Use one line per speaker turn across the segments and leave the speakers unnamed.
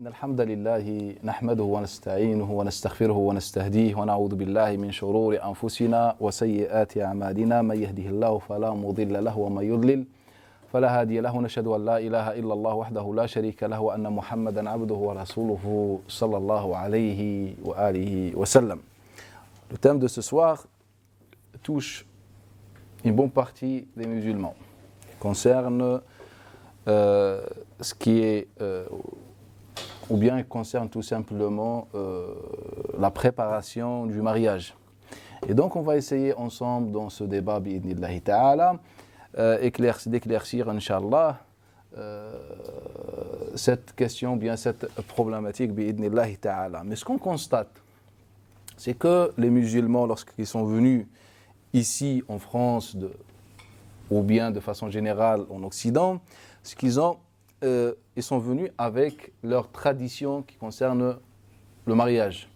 إن الحمد لله نحمده ونستعينه ونستغفره ونستهديه ونعوذ بالله من شرور أنفسنا وسيئات أعمالنا من يهده الله فلا مضل له ومن يضلل فلا هادي له نشهد أن لا إله إلا الله وحده لا شريك له وأن محمدا عبده ورسوله صلى الله عليه وآله وسلم. Le thème de ce soir touche une bonne partie des musulmans. Il concerne ce qui est ou bien il concerne tout simplement la préparation du mariage. Et donc on va essayer ensemble dans ce débat bi'idhnillahi ta'ala d'éclaircir Inch'Allah cette question, bien cette problématique bi'idhnillahi ta'ala. Mais ce qu'on constate, c'est que les musulmans, lorsqu'ils sont venus ici en France ou bien de façon générale en Occident, ce qu'ils ont ils sont venus avec leur tradition qui concerne le mariage.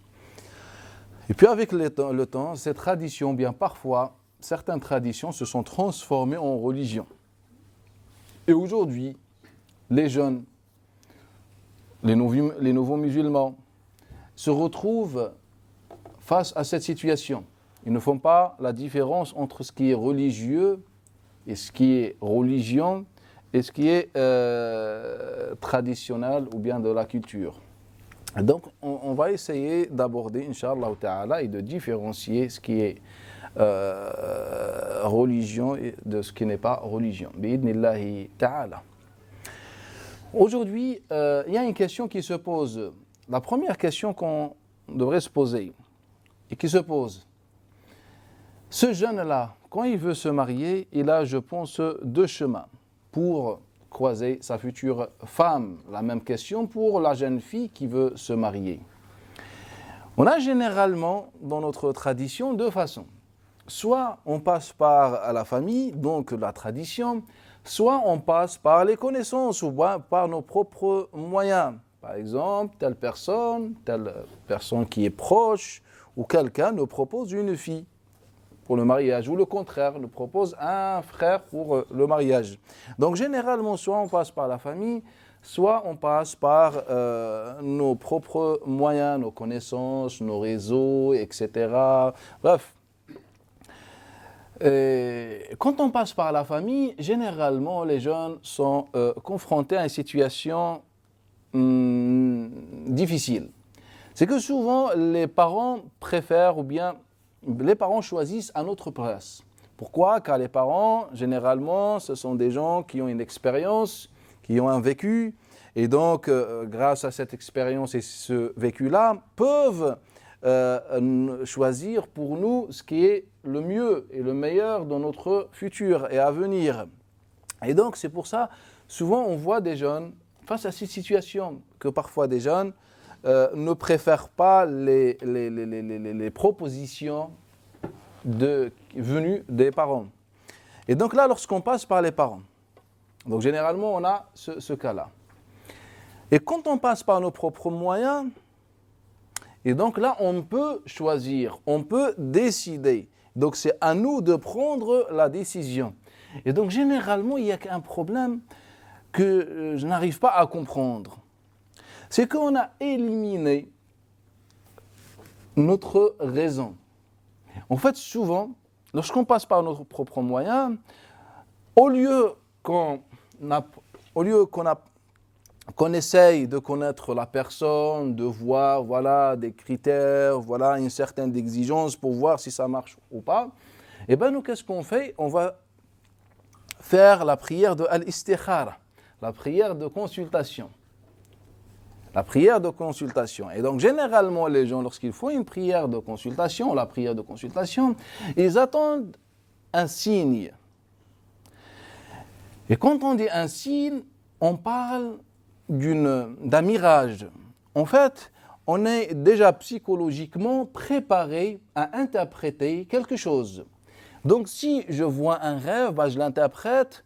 Et puis avec le temps, ces traditions, bien parfois, certaines traditions se sont transformées en religion. Et aujourd'hui, les jeunes, les nouveaux musulmans, se retrouvent face à cette situation. Ils ne font pas la différence entre ce qui est religieux et ce qui est religion, et ce qui est traditionnel ou bien de la culture. Donc, on va essayer d'aborder, Inch'Allah ta'ala, et de différencier ce qui est religion de ce qui n'est pas religion. Bi'idhnillahi ta'ala. Aujourd'hui, il y a une question qui se pose. La première question qu'on devrait se poser, et qui se pose, ce jeune-là, quand il veut se marier, il a, je pense, deux chemins pour croiser sa future femme. La même question pour la jeune fille qui veut se marier. On a généralement dans notre tradition deux façons. Soit on passe par la famille, donc la tradition, soit on passe par les connaissances ou par nos propres moyens. Par exemple, telle personne qui est proche ou quelqu'un nous propose une fille pour le mariage, ou le contraire, nous propose un frère pour le mariage. Donc généralement, soit on passe par la famille, soit on passe par nos propres moyens, nos connaissances, nos réseaux, etc. Bref. Et quand on passe par la famille, généralement, les jeunes sont confrontés à une situation difficile. C'est que souvent, les parents préfèrent ou bien les parents choisissent à notre place. Pourquoi ? Car les parents, généralement, ce sont des gens qui ont une expérience, qui ont un vécu, et donc, grâce à cette expérience et ce vécu-là, peuvent choisir pour nous ce qui est le mieux et le meilleur dans notre futur et à venir. Et donc, c'est pour ça, souvent, on voit des jeunes face à cette situation, que parfois des jeunes ne préfèrent pas les propositions venues des parents. Et donc là, lorsqu'on passe par les parents, donc généralement on a ce cas-là. Et quand on passe par nos propres moyens, et donc là on peut choisir, on peut décider. Donc c'est à nous de prendre la décision. Et donc généralement il y a un problème que je n'arrive pas à comprendre. C'est qu'on a éliminé notre raison. En fait, souvent, lorsqu'on passe par nos propres moyens, au lieu qu'on essaye de connaître la personne, de voir voilà, des critères, voilà, une certaine exigence pour voir si ça marche ou pas, et bien nous, qu'est-ce qu'on fait ? On va faire la prière de al-istikhara, la prière de consultation. La prière de consultation. Et donc, généralement, les gens, lorsqu'ils font une prière de consultation, la prière de consultation, ils attendent un signe. Et quand on dit un signe, on parle d'un mirage. En fait, on est déjà psychologiquement préparé à interpréter quelque chose. Donc, si je vois un rêve, je l'interprète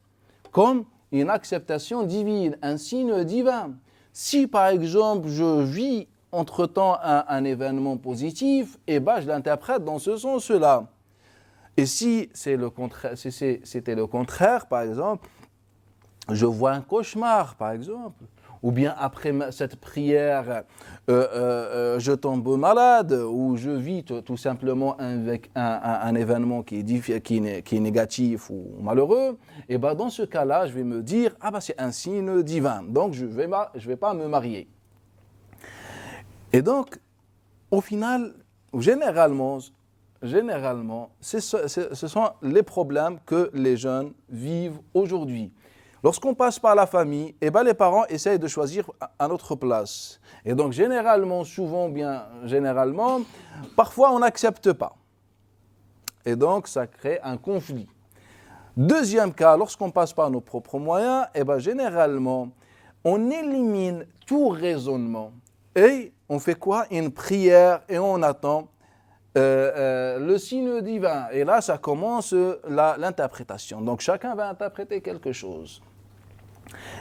comme une acceptation divine, un signe divin. Si par exemple je vis entre-temps un événement positif, je l'interprète dans ce sens-là. Et si c'était le contraire, par exemple, je vois un cauchemar, par exemple, ou bien après cette prière, je tombe malade, ou je vis tout simplement avec un événement qui est négatif ou malheureux, et ben dans ce cas-là, je vais me dire, ah ben c'est un signe divin, donc je vais pas me marier. Et donc, au final, généralement, ce sont les problèmes que les jeunes vivent aujourd'hui. Lorsqu'on passe par la famille, eh ben les parents essayent de choisir à notre place. Et donc généralement, parfois on n'accepte pas. Et donc ça crée un conflit. Deuxième cas, lorsqu'on passe par nos propres moyens, eh ben généralement, on élimine tout raisonnement. Et on fait quoi? Une prière et on attend le signe divin. Et là, ça commence l'interprétation. Donc chacun va interpréter quelque chose.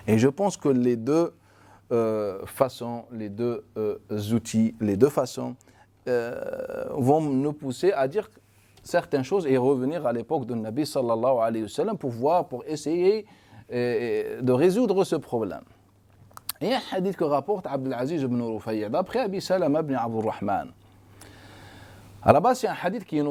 Et je pense que les deux façons, les deux outils, les deux façons vont nous pousser à dire certaines choses et revenir à l'époque de Nabi sallallahu alayhi wa sallam pour essayer de résoudre ce problème. Il y a un hadith que rapporte Abdelaziz ibn Rufayya d'après Abi Salama ibn Abdurrahman. À la base, c'est un hadith qui est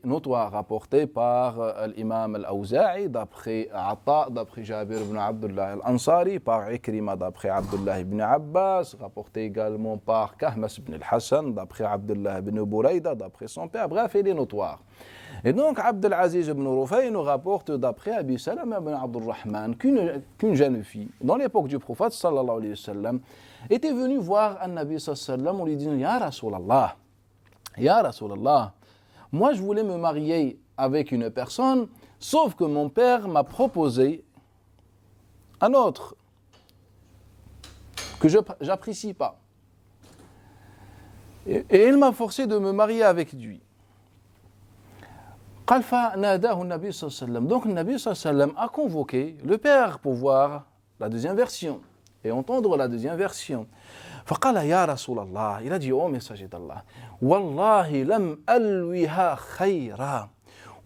notoire, rapporté par l'imam al-Awza'i, d'après Atta, d'après Jabir ibn Abdullah al-Ansari, par Ikrima, d'après Abdullah ibn Abbas, rapporté également par Kahmas ibn al-Hassan, d'après Abdullah ibn Burayda, d'après son père, bref, il est notoire. Et donc, Abdelaziz ibn Rufay nous rapporte d'après Abi Salama ibn Abdurrahman qu'une jeune fille, dans l'époque du prophète sallallahu alayhi wa sallam, était venue voir un Nabi sallallahu alayhi wa sallam en lui disant Ya Rasulallah, moi je voulais me marier avec une personne, sauf que mon père m'a proposé un autre que je n'apprécie pas. Et il m'a forcé de me marier avec lui. Donc le Nabi sallallahu alayhi wa sallam a convoqué le père pour voir la deuxième version et entendre la deuxième version. فقال يا رسول الله, il a dit ô messager d'Allah, Wallahi lam alwiha khayra.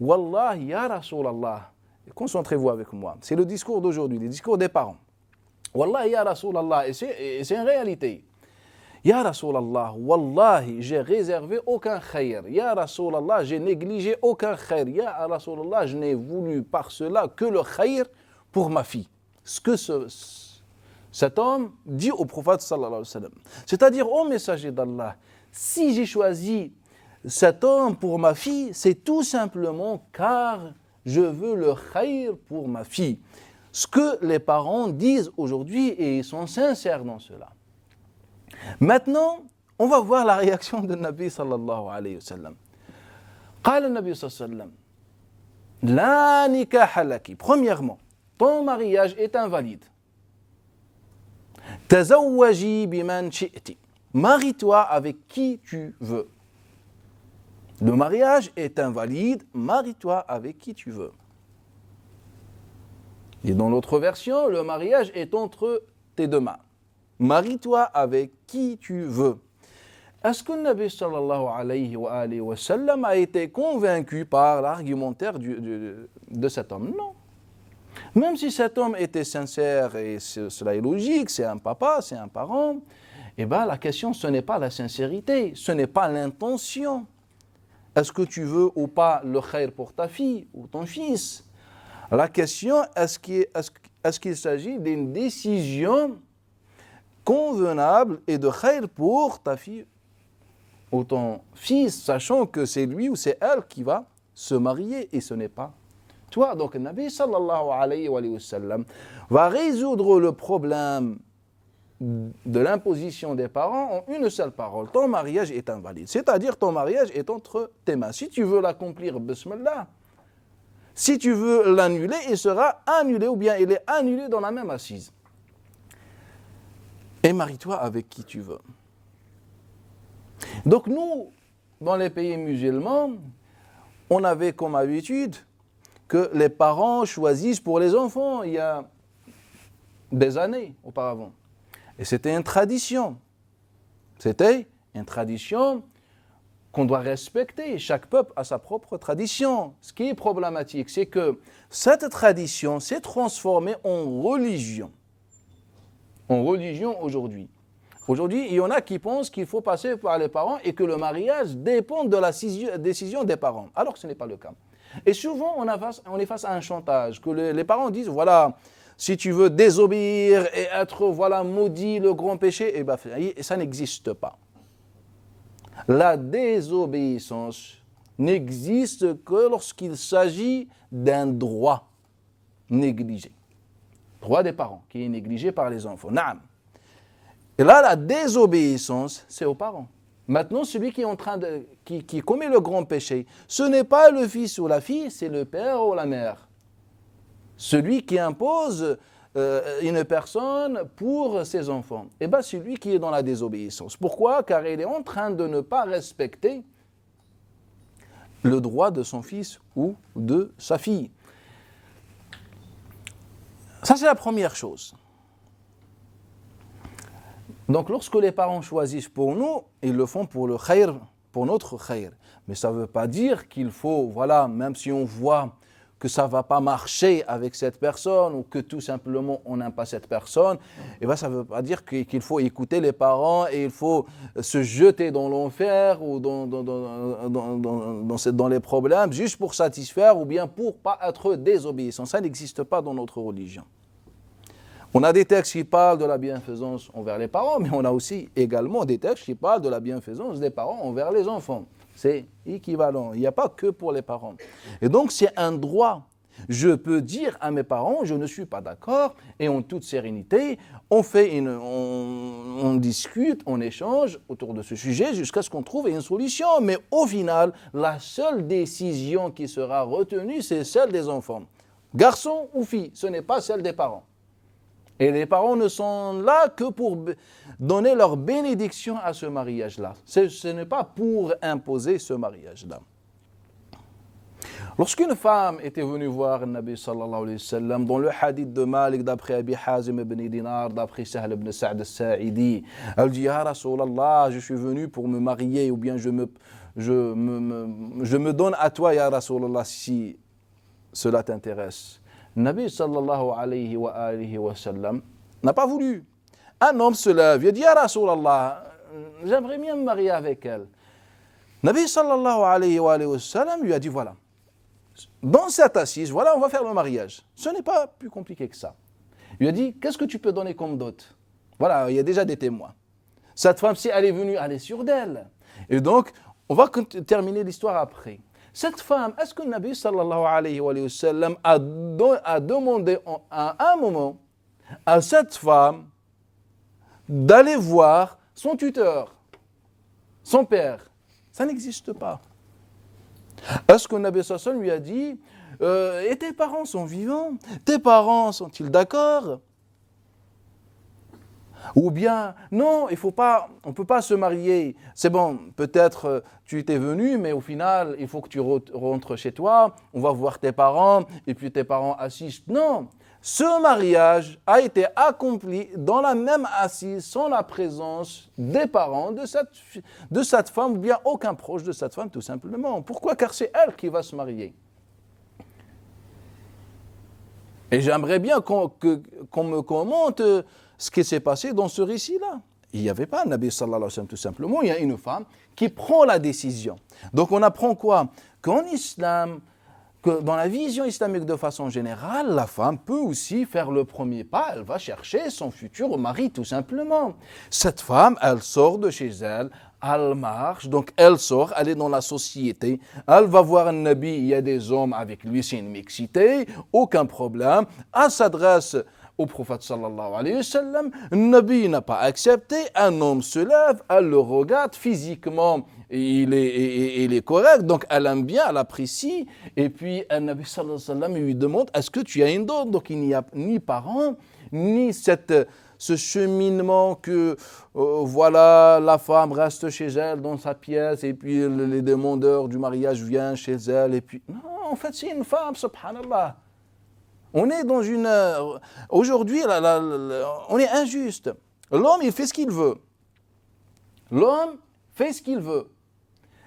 Wallahi ya Rasulallah. Concentrez-vous avec moi. C'est le discours d'aujourd'hui, le discours des parents. Wallahi ya Rasulallah, et c'est une réalité. Ya Rasulallah, Wallahi, j'ai réservé aucun khayr. Ya Rasulallah, j'ai négligé aucun khayr. Ya Rasulallah, je n'ai voulu par cela que le khayr pour ma fille. Ce que cet homme dit au prophète sallallahu alayhi wa sallam. C'est-à-dire, ô messager d'Allah, si j'ai choisi cet homme pour ma fille, c'est tout simplement car je veux le khayr pour ma fille. Ce que les parents disent aujourd'hui et ils sont sincères dans cela. Maintenant, on va voir la réaction de Nabi sallallahu alayhi wa sallam. قال النبي صلى الله عليه وسلم لا نكاح لك. Premièrement, ton mariage est invalide. تزوجي بمن شئت. Marie-toi avec qui tu veux. Le mariage est invalide, marie-toi avec qui tu veux. Et dans l'autre version, le mariage est entre tes deux mains. Marie-toi avec qui tu veux. Est-ce que le Nabi sallallahu alayhi wa sallam a été convaincu par l'argumentaire de cet homme? Non. Même si cet homme était sincère, et cela est logique, c'est un papa, c'est un parent, eh bien la question ce n'est pas la sincérité, ce n'est pas l'intention. Est-ce que tu veux ou pas le khayr pour ta fille ou ton fils? La question, est-ce qu'il s'agit d'une décision convenable et de khayr pour ta fille ou ton fils, sachant que c'est lui ou c'est elle qui va se marier et ce n'est pas toi. Donc le Nabi sallallahu alayhi wa sallam va résoudre le problème de l'imposition des parents en une seule parole. Ton mariage est invalide. C'est-à-dire ton mariage est entre tes mains. Si tu veux l'accomplir, bismillah. Si tu veux l'annuler, il sera annulé ou bien il est annulé dans la même assise. Et marie-toi avec qui tu veux. Donc nous, dans les pays musulmans, on avait comme habitude que les parents choisissent pour les enfants il y a des années auparavant. Et c'était une tradition. C'était une tradition qu'on doit respecter. Chaque peuple a sa propre tradition. Ce qui est problématique, c'est que cette tradition s'est transformée en religion. en religion aujourd'hui. Aujourd'hui, il y en a qui pensent qu'il faut passer par les parents et que le mariage dépend de la décision des parents, alors que ce n'est pas le cas. Et souvent, on est face à un chantage, que les parents disent, voilà, si tu veux désobéir et être, voilà, maudit, le grand péché, et ça n'existe pas. La désobéissance n'existe que lorsqu'il s'agit d'un droit négligé. Droit des parents, qui est négligé par les enfants. Naam. Et là, la désobéissance, c'est aux parents. Maintenant, celui qui est en train qui commet le grand péché, ce n'est pas le fils ou la fille, c'est le père ou la mère. Celui qui impose une personne pour ses enfants. Et bien, c'est lui qui est dans la désobéissance. Pourquoi? Car il est en train de ne pas respecter le droit de son fils ou de sa fille. Ça, c'est la première chose. Donc, lorsque les parents choisissent pour nous, ils le font pour le khayr, pour notre khayr. Mais ça ne veut pas dire qu'il faut, voilà, même si on voit que ça ne va pas marcher avec cette personne ou que tout simplement on n'aime pas cette personne, et bien ça ne veut pas dire qu'il faut écouter les parents et il faut se jeter dans l'enfer ou dans les problèmes juste pour satisfaire ou bien pour ne pas être désobéissant. Ça n'existe pas dans notre religion. On a des textes qui parlent de la bienfaisance envers les parents, mais on a aussi également des textes qui parlent de la bienfaisance des parents envers les enfants. C'est équivalent, il n'y a pas que pour les parents. Et donc c'est un droit. Je peux dire à mes parents, je ne suis pas d'accord, et en toute sérénité, on discute, on échange autour de ce sujet jusqu'à ce qu'on trouve une solution. Mais au final, la seule décision qui sera retenue, c'est celle des enfants. Garçon ou fille, ce n'est pas celle des parents. Et les parents ne sont là que pour donner leur bénédiction à ce mariage-là. Ce n'est pas pour imposer ce mariage-là. Lorsqu'une femme était venue voir le Nabi sallallahu alayhi wa sallam, dans le hadith de Malik, d'après Abi Hazim ibn Dinar, d'après Sahl ibn Sa'd al-Sa'idi, elle dit, Ya Rasulallah, je suis venu pour me marier, ou bien je me donne à toi, Ya Rasulallah, si cela t'intéresse. Nabi sallallahu alayhi wa sallam n'a pas voulu. Un homme se lève, il dit, Ya Rasulallah, j'aimerais bien me marier avec elle. Nabi sallallahu alayhi wa sallam lui a dit, voilà, dans cette assise, voilà, on va faire le mariage. Ce n'est pas plus compliqué que ça. Il lui a dit, qu'est-ce que tu peux donner comme dot? Voilà, il y a déjà des témoins. Cette femme, si elle est venue, elle est sûre d'elle. Et donc, on va terminer l'histoire après. Cette femme, est-ce que le Nabi sallallahu alayhi wa sallam a demandé à un moment à cette femme d'aller voir son tuteur, son père? Ça n'existe pas. Est-ce que le Nabi sallallahu alayhi wa sallam lui a dit et tes parents sont vivants? Tes parents sont-ils d'accord? Ou bien, non, on ne peut pas se marier. C'est bon, peut-être tu étais venu, mais au final, il faut que tu rentres chez toi, on va voir tes parents, et puis tes parents assistent. Non, ce mariage a été accompli dans la même assise, sans la présence des parents de cette femme, ou bien aucun proche de cette femme, tout simplement. Pourquoi? Car c'est elle qui va se marier. Et j'aimerais bien qu'on me commente ce qui s'est passé dans ce récit-là. Il n'y avait pas un Nabi sallallahu alayhi wa sallam tout simplement, il y a une femme qui prend la décision. Donc on apprend quoi? Qu'en islam, que dans la vision islamique de façon générale, la femme peut aussi faire le premier pas, elle va chercher son futur mari tout simplement. Cette femme, elle sort de chez elle, elle marche, donc elle sort, elle est dans la société, elle va voir un Nabi, il y a des hommes avec lui, c'est une mixité, aucun problème, elle s'adresse au prophète sallallahu alayhi wa sallam, le Nabi n'a pas accepté, un homme se lève, elle le regarde, physiquement il est correct, donc elle aime bien, elle apprécie, et puis le Nabi sallallahu alayhi wa sallam lui demande, est-ce que tu as une dot? Donc il n'y a ni parents, ni ce cheminement que voilà, la femme reste chez elle dans sa pièce, et puis les demandeurs du mariage viennent chez elle, et puis non, en fait c'est une femme, subhanallah. On est dans une... Aujourd'hui, on est injuste. L'homme, il fait ce qu'il veut. L'homme fait ce qu'il veut.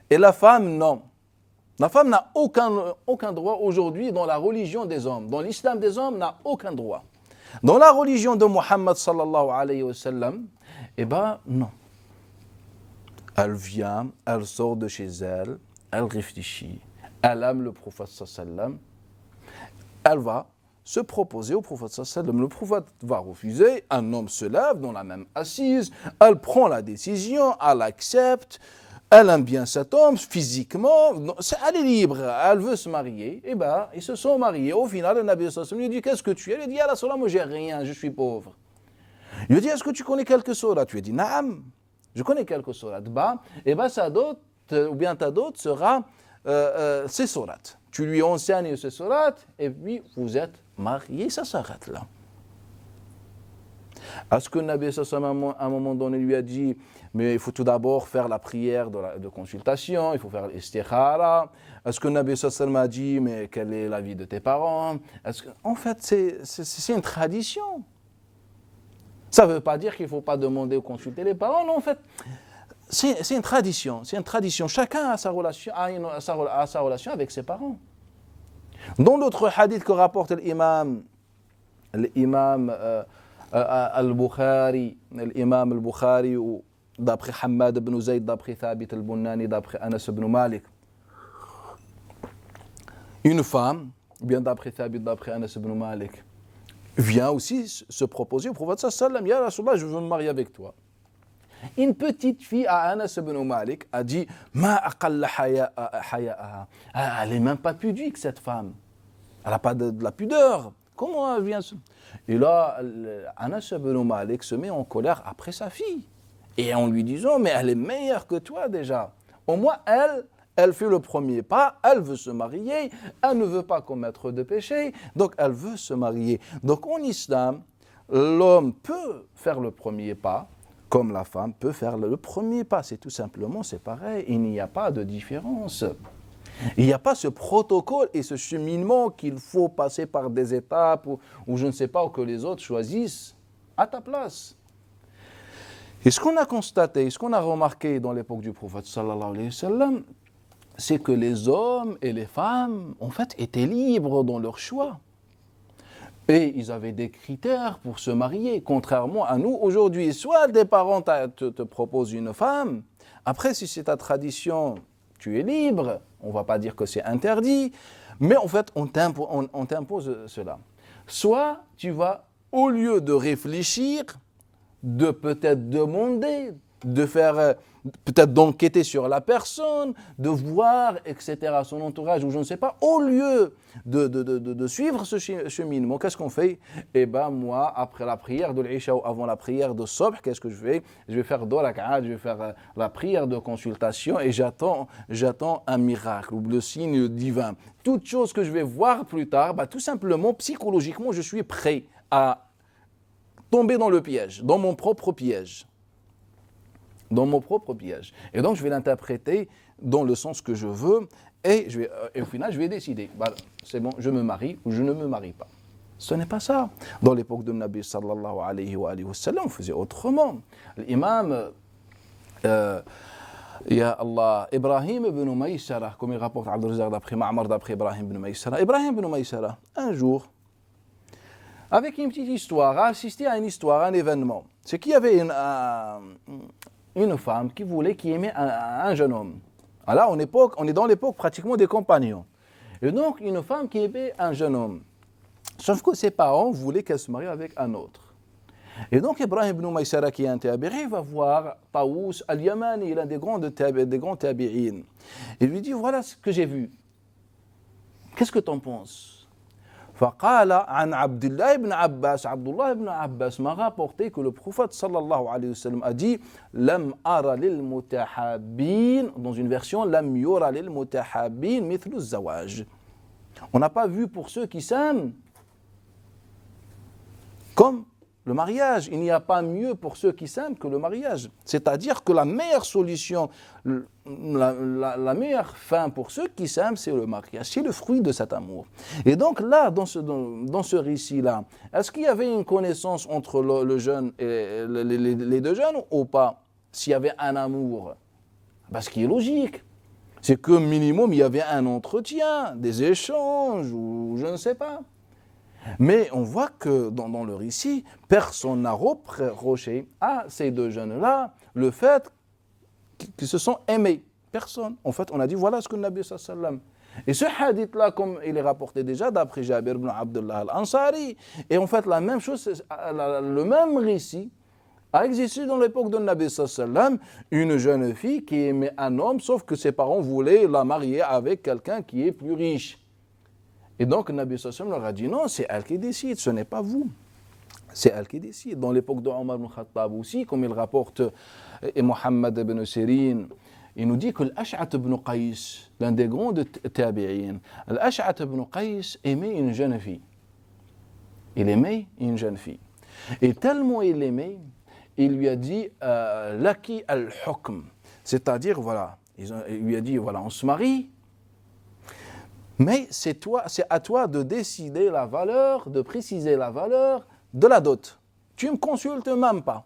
Et la femme, non. La femme n'a aucun droit aujourd'hui dans la religion des hommes. Dans l'islam des hommes, n'a aucun droit. Dans la religion de Muhammad sallallahu alayhi wa sallam, eh bien non. Elle vient, elle sort de chez elle, elle réfléchit, elle aime le prophète sallallahu alayhi wa sallam, elle va se proposer au prophète sallallahu alayhi wa sallam. Le prophète va refuser, un homme se lève dans la même assise, elle prend la décision, elle accepte, elle aime bien cet homme physiquement, elle est libre, elle veut se marier, et bien ils se sont mariés. Au final, le Nabi sallallahu alayhi wa sallam lui dit, qu'est-ce que tu es? Il lui dit, ah la moi j'ai rien, je suis pauvre. Il lui dit, est-ce que tu connais quelques sourates? Tu lui dis, naam, je connais quelques sourates. Et bien sa dot, ou bien ta dot sera ces sourates. Tu lui enseignes ces sourates, et puis vous êtes mariés, ça s'arrête là. Est-ce que le Nabi sallallahu alayhi wa sallam, à un moment donné, lui a dit, mais il faut tout d'abord faire la prière de consultation, il faut faire l'istikhara. Est-ce que le Nabi sallallahu alayhi wa sallam a dit, mais quel est l'avis de tes parents? En fait, c'est une tradition. Ça ne veut pas dire qu'il ne faut pas demander ou consulter les parents, non, en fait, c'est une tradition, c'est une tradition. Chacun a sa relation avec ses parents. Dans l'autre hadith que rapporte l'imam al-Bukhari, d'après Hammad ibn Zayd, d'après Thabit al-Bunani, d'après Anas ibn Malik, une femme, bien d'après Thabit, d'après Anas ibn Malik, vient aussi se proposer au prophète sallallahu alayhi wa sallam, Ya Rasulallah, je veux me marier avec toi. Une petite fille à Anas ibn Malik a dit, Ma aqalla haya'aha. Elle n'est même pas pudique, cette femme. Elle n'a pas de la pudeur. Comment elle vient se... Et là, Anas ibn Malik se met en colère après sa fille. Et en lui disant, mais elle est meilleure que toi déjà. Au moins, elle fait le premier pas, elle veut se marier, elle ne veut pas commettre de péché, donc elle veut se marier. Donc en islam, l'homme peut faire le premier pas, comme la femme peut faire le premier pas. C'est tout simplement, c'est pareil, il n'y a pas de différence. Il n'y a pas ce protocole et ce cheminement qu'il faut passer par des étapes ou je ne sais pas, ou que les autres choisissent à ta place. Et ce qu'on a constaté, ce qu'on a remarqué dans l'époque du prophète sallallahu alayhi wa sallam, c'est que les hommes et les femmes, en fait, étaient libres dans leur choix. Et ils avaient des critères pour se marier, contrairement à nous aujourd'hui. Soit des parents te proposent une femme, après, si c'est ta tradition, tu es libre, on ne va pas dire que c'est interdit, mais en fait, on t'impose cela. Soit tu vas, au lieu de réfléchir, de peut-être demander, de faire, peut-être d'enquêter sur la personne, de voir, etc., son entourage, ou je ne sais pas, au lieu de suivre ce cheminement, qu'est-ce qu'on fait? Eh bien, moi, après la prière de l'Isha ou avant la prière de Subh, qu'est-ce que je fais? Je vais faire 2 rak'at, je vais faire la prière de consultation et j'attends un miracle ou le signe divin. Toute chose que je vais voir plus tard, tout simplement, psychologiquement, je suis prêt à tomber dans le piège, dans mon propre piège. Dans mon propre piège. Et donc, je vais l'interpréter dans le sens que je veux et au final, je vais décider. C'est bon, je me marie ou je ne me marie pas. Ce n'est pas ça. Dans l'époque de Nabi sallallahu alayhi wa sallam, on faisait autrement. L'imam, ya Allah, Ibrahim ibn Maysara, comme il rapporte Abdul Razak d'après Ma'mar, d'après Ibrahim ibn Maysara. Ibrahim ibn Maysara, un jour, avec une petite histoire, a assisté à une histoire, à un événement. C'est qu'il y avait une femme qui aimait un jeune homme. Alors, on est dans l'époque pratiquement des compagnons. Et donc, une femme qui aimait un jeune homme. Sauf que ses parents voulaient qu'elle se marie avec un autre. Et donc, Ibrahim ibn Maysara, qui est un tabi'i, va voir Taous al-Yamani, l'un des grands tabi'in. Il lui dit, voilà ce que j'ai vu. Qu'est-ce que tu en penses? فقال عن عبد الله بن عباس m'a rapporté que le prophète sallallahu alayhi wa sallam a dit لم أرى للمتحابين, dans une version لم يرى للمتحابين مثل الزواج. On n'a pas vu pour ceux qui s'aiment comme le mariage. Il n'y a pas mieux pour ceux qui s'aiment que le mariage. C'est-à-dire que la meilleure solution, la meilleure fin pour ceux qui s'aiment, c'est le mariage. C'est le fruit de cet amour. Et donc là, dans ce récit-là, est-ce qu'il y avait une connaissance entre le jeune et les deux jeunes ou pas? S'il y avait un amour, ce qui est logique, c'est que minimum, il y avait un entretien, des échanges, ou je ne sais pas. Mais on voit que dans le récit, personne n'a reproché à ces deux jeunes-là le fait qu'ils se sont aimés. Personne. En fait, on a dit voilà ce que le Nabi sallallahu alayhi wa sallam. Et ce hadith-là, comme il est rapporté déjà d'après Jabir ibn Abdullah al-Ansari, et en fait la même chose, le même récit a existé dans l'époque de Nabi sallallahu alayhi wa sallam, une jeune fille qui aimait un homme, sauf que ses parents voulaient la marier avec quelqu'un qui est plus riche. Et donc, le Nabi sallallahu alayhi wa sallam leur a dit non, c'est elle qui décide, ce n'est pas vous. C'est elle qui décide. Dans l'époque de Omar ibn Khattab aussi, comme il rapporte et Mohammed ibn Sirin, il nous dit que l'Ash'at ibn Qais, l'un des grands tabi'in, l'Ash'at ibn Qais aimait une jeune fille. Il aimait une jeune fille. Et tellement il l'aimait, il lui a dit Laki al-hukm. C'est-à-dire, voilà, il lui a dit voilà, on se marie. Mais c'est à toi de décider la valeur, de préciser la valeur de la dot. Tu ne me consultes même pas.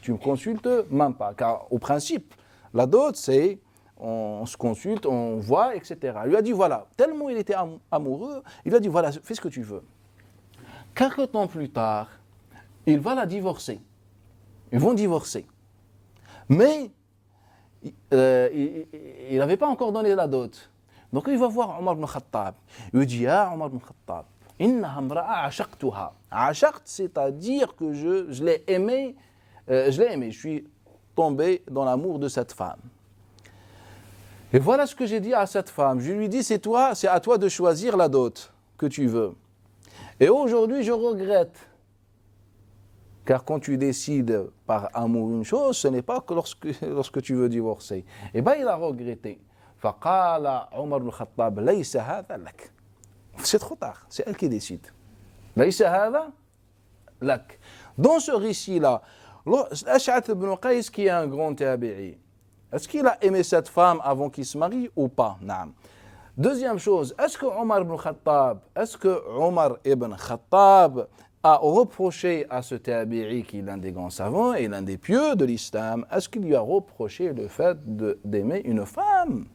Tu ne me consultes même pas. Car au principe, la dot, c'est on se consulte, on voit, etc. Il lui a dit voilà, tellement il était amoureux, il lui a dit voilà, fais ce que tu veux. Quelques temps plus tard, il va la divorcer. Ils vont divorcer. Mais il n'avait pas encore donné la dot. Donc il va voir Omar ibn Khattab. Il lui dit ah Omar ibn Khattab, innaha imra'a ashaqtuha. Ashaqt, c'est-à-dire que je l'ai aimé, je suis tombé dans l'amour de cette femme. Et voilà ce que j'ai dit à cette femme. Je lui dis c'est à toi de choisir la dot que tu veux. Et aujourd'hui je regrette. Car quand tu décides par amour une chose, ce n'est pas que lorsque tu veux divorcer. Et bien il a regretté. فقال عمر بن الخطاب ليس هذا لك. C'est trop tard, c'est elle qui décide. ليس هذا لك. Dans ce récit-là, Ash'at ibn Qais qui est un grand tabi'i, est-ce qu'il a aimé cette femme avant qu'il se marie ou pas? Non. Deuxième chose, est-ce que Omar ibn Khattab a reproché à ce tabi'i qui est l'un des grands savants et l'un des pieux de l'islam, est-ce qu'il lui a reproché le fait d'aimer une femme?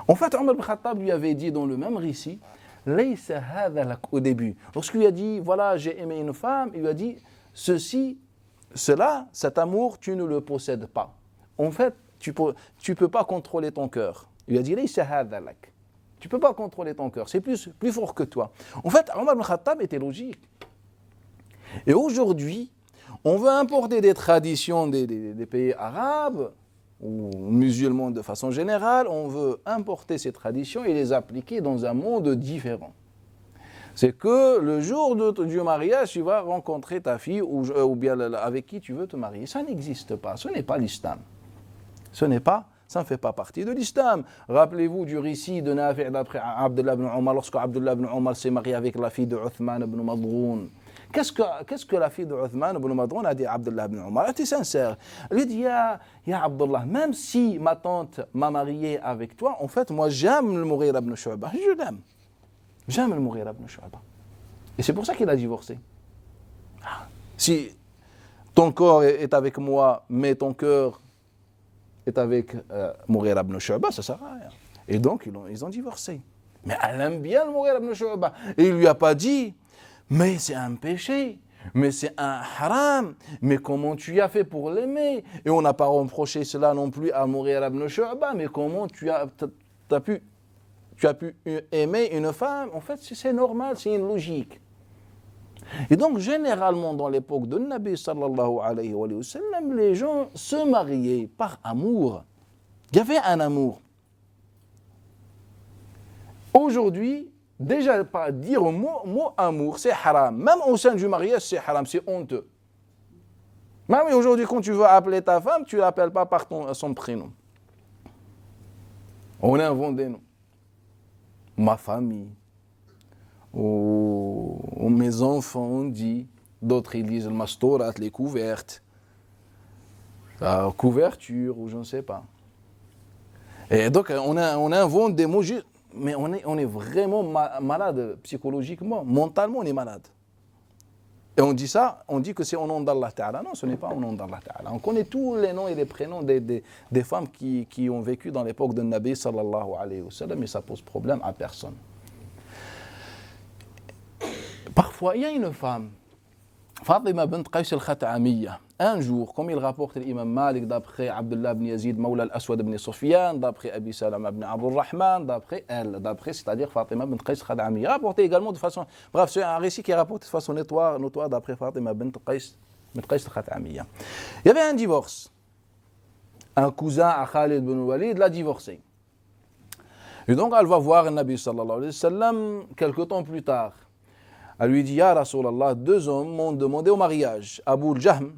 En fait, Omar ibn Khattab lui avait dit dans le même récit, au début, lorsqu'il lui a dit, voilà, j'ai aimé une femme, il lui a dit, cet amour, tu ne le possèdes pas. En fait, tu peux pas contrôler ton cœur. Il lui a dit, tu ne peux pas contrôler ton cœur, c'est plus fort que toi. En fait, Omar ibn Khattab était logique. Et aujourd'hui, on veut importer des traditions des pays arabes, ou musulmans de façon générale, on veut importer ces traditions et les appliquer dans un monde différent. C'est que le jour du mariage, tu vas rencontrer ta fille ou bien avec qui tu veux te marier. Ça n'existe pas, ce n'est pas l'islam. Ça ne fait pas partie de l'islam. Rappelez-vous du récit de Nafi' d'après Abdullah ibn Omar, lorsque Abdullah ibn Omar s'est marié avec la fille de Uthman ibn Mad'oun. Qu'est-ce que la fille de Uthman ibn Mad'oun a dit à Abdullah ibn Omar? Elle était sincère. Elle lui dit, ya Abdullah, même si ma tante m'a marié avec toi, en fait, moi j'aime le Mughira ibn Shu'bah. Je l'aime. J'aime le Mughira ibn Shu'bah. Et c'est pour ça qu'il a divorcé. Si ton corps est avec moi, mais ton cœur est avec Mughira ibn Shu'bah, ça ne sert à rien. Et donc, ils ont divorcé. Mais elle aime bien le Mughira ibn Shu'bah. Et il ne lui a pas dit, mais c'est un péché, mais c'est un haram, mais comment tu as fait pour l'aimer? Et on n'a pas reproché cela non plus à Mughira ibn Shu'bah, mais comment tu as pu aimer une femme? En fait, c'est normal, c'est une logique. Et donc, généralement, dans l'époque de Nabi sallallahu alayhi wa sallam, les gens se mariaient par amour. Il y avait un amour. Aujourd'hui, déjà, pas dire le mot amour, c'est haram. Même au sein du mariage, c'est haram, c'est honteux. Même aujourd'hui, quand tu veux appeler ta femme, tu ne l'appelles pas par son prénom. On invente des noms. Ma famille. Ou mes enfants, on dit. D'autres, ils disent le mastorat, les couvertes. La couverture, ou je ne sais pas. Et donc, on invente des mots juste. Mais on est vraiment malade psychologiquement, mentalement on est malade. Et on dit que c'est au nom d'Allah Ta'ala. Non, ce n'est pas au nom d'Allah Ta'ala. On connaît tous les noms et les prénoms des femmes qui ont vécu dans l'époque de Nabi sallallahu alayhi wa sallam, et ça pose problème à personne. fois, il y a une femme, Fatima bint Qays al-Khat'amiyya. Un jour, comme il rapporte l'imam Malik, d'après Abdullah ibn Yazid, Mawla al-Aswad ibn Sufyan, d'après Abi Salama ibn Abdurrahman, d'après elle, c'est-à-dire Fatima bint Qays al-Khat'amiyya, rapporté également de façon, bref, c'est un récit qui est rapporté de façon notoire d'après Fatima bint Qays al-Khat'amiyya. Il y avait un divorce. Un cousin à Khalid ibn Walid l'a divorcé. Et donc, elle va voir le Nabi sallallahu alayhi wa sallam quelque temps plus tard. Elle lui dit, Ya Rasulallah, 2 hommes m'ont demandé au mariage. Abu Jahm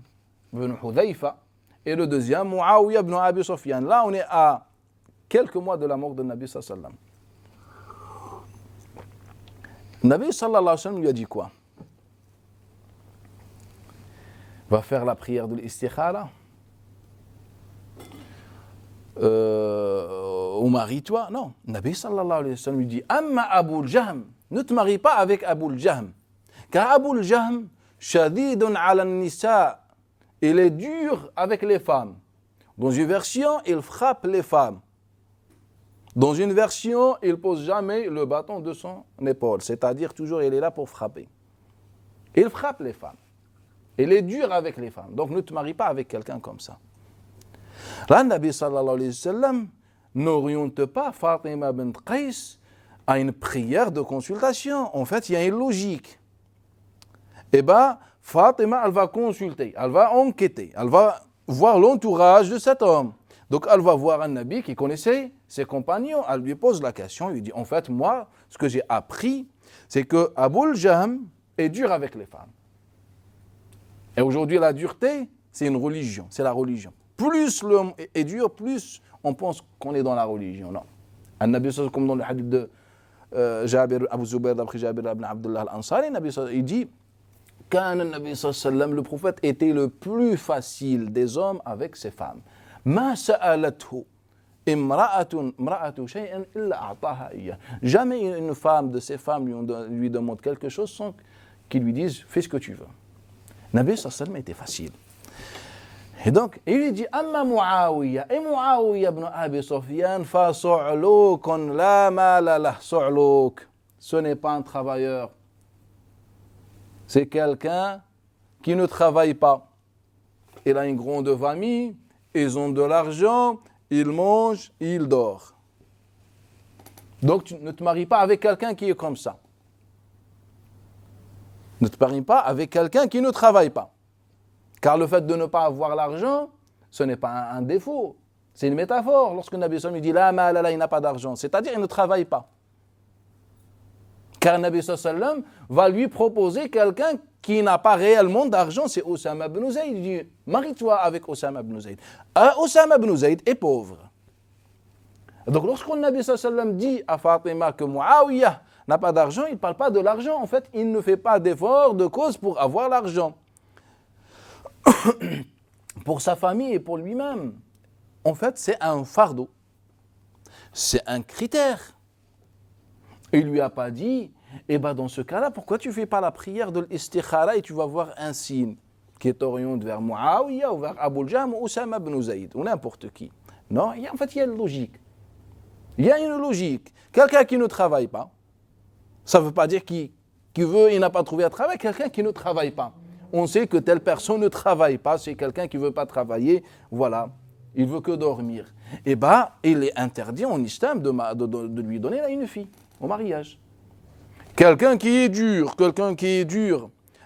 ibn Hudhayfa et le deuxième, Muawiyah ibn Abi Sufyan. Là, on est à quelques mois de la mort de Nabi sallallahu alayhi wa sallam. Nabi sallallahu alayhi wa sallam lui a dit quoi? Va faire la prière de l'istikhara. Ou marie-toi. Non. Nabi sallallahu alayhi wa sallam lui dit, Amma Abu Jahm, ne te marie pas avec Abu Jahm. Car Abu Jahm, shadidun ala nisa, il est dur avec les femmes. Dans une version, il frappe les femmes. Dans une version, il pose jamais le bâton de son épaule. C'est-à-dire, toujours, il est là pour frapper. Il frappe les femmes. Il est dur avec les femmes. Donc, ne te marie pas avec quelqu'un comme ça. Là, Nabi sallallahu alayhi wa sallam n'oriente pas Fatima bint Qays à une prière de consultation. En fait, il y a une logique. Eh bien, Fatima, elle va consulter, elle va enquêter, elle va voir l'entourage de cet homme. Donc, elle va voir un Nabi qui connaissait ses compagnons. Elle lui pose la question, elle lui dit, en fait, moi, ce que j'ai appris, c'est que Abu Jahm est dur avec les femmes. Et aujourd'hui, la dureté, c'est une religion, c'est la religion. Plus l'homme est dur, plus on pense qu'on est dans la religion. Non. Un Nabi, comme dans le hadith de Jabir Abu Zubayr, d'après Jabir ibn Abdullah al-Ansari, il dit, le prophète était le plus facile des hommes avec ses femmes. Ma sa'alathu imra'atu shay'an illa a'taha iyyah. Jamais une femme de ses femmes lui demande quelque chose sans qu'il lui dise fais ce que tu veux. Nabi sallallahu était facile. Et donc, il lui dit Amma Muawiyah, et Muawiyah ibn Abi Sufyan fa su'lukun la mala lah. Su'luk, ce n'est pas un travailleur. C'est quelqu'un qui ne travaille pas. Il a une grande famille, ils ont de l'argent, il mange, il dort. Donc tu ne te maries pas avec quelqu'un qui est comme ça. Ne te marie pas avec quelqu'un qui ne travaille pas. Car le fait de ne pas avoir l'argent, ce n'est pas un défaut. C'est une métaphore. Lorsque Nabi sallallahu alayhi wa sallam dit « La ma'ala, il n'a pas d'argent », c'est-à-dire il ne travaille pas. Car Nabi sallallahu alayhi wa sallam va lui proposer quelqu'un qui n'a pas réellement d'argent, c'est Osama ibn Zayd. Il dit « Marie-toi avec Osama ibn Zayd ». Osama ibn Zayd est pauvre. Donc lorsque le Nabi sallallahu alayhi wa sallam dit à Fatima que Muawiyah n'a pas d'argent, il ne parle pas de l'argent. En fait, il ne fait pas d'effort, de cause pour avoir l'argent. Pour sa famille et pour lui-même. En fait, c'est un fardeau. C'est un critère. Il ne lui a pas dit, eh bien dans ce cas-là, pourquoi tu ne fais pas la prière de l'istikhara et tu vas voir un signe qui t'oriente vers Muawiyah ou vers Abu Jahm ou Osama ibn Zayd ou n'importe qui. Non, en fait, il y a une logique. Il y a une logique. Quelqu'un qui ne travaille pas, ça ne veut pas dire qu'il n'a pas trouvé un travail, quelqu'un qui ne travaille pas. On sait que telle personne ne travaille pas, c'est quelqu'un qui ne veut pas travailler, voilà, il veut que dormir. Eh bien, il est interdit en islam de lui donner une fille au mariage. Quelqu'un qui est dur,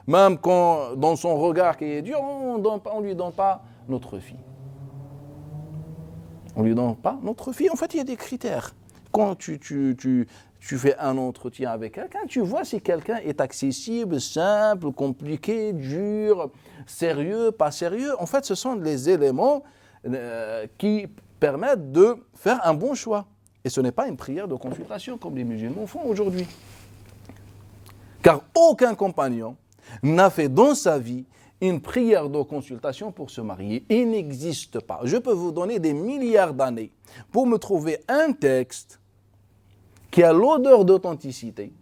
même quand dans son regard qui est dur, on ne lui donne pas notre fille. On ne lui donne pas notre fille. En fait, il y a des critères. Quand tu fais un entretien avec quelqu'un, tu vois si quelqu'un est accessible, simple, compliqué, dur, sérieux, pas sérieux. En fait, ce sont les éléments qui permettent de faire un bon choix. Et ce n'est pas une prière de consultation comme les musulmans font aujourd'hui. Car aucun compagnon n'a fait dans sa vie une prière de consultation pour se marier. Il n'existe pas. Je peux vous donner des milliards d'années pour me trouver un texte qui a l'odeur d'authenticité,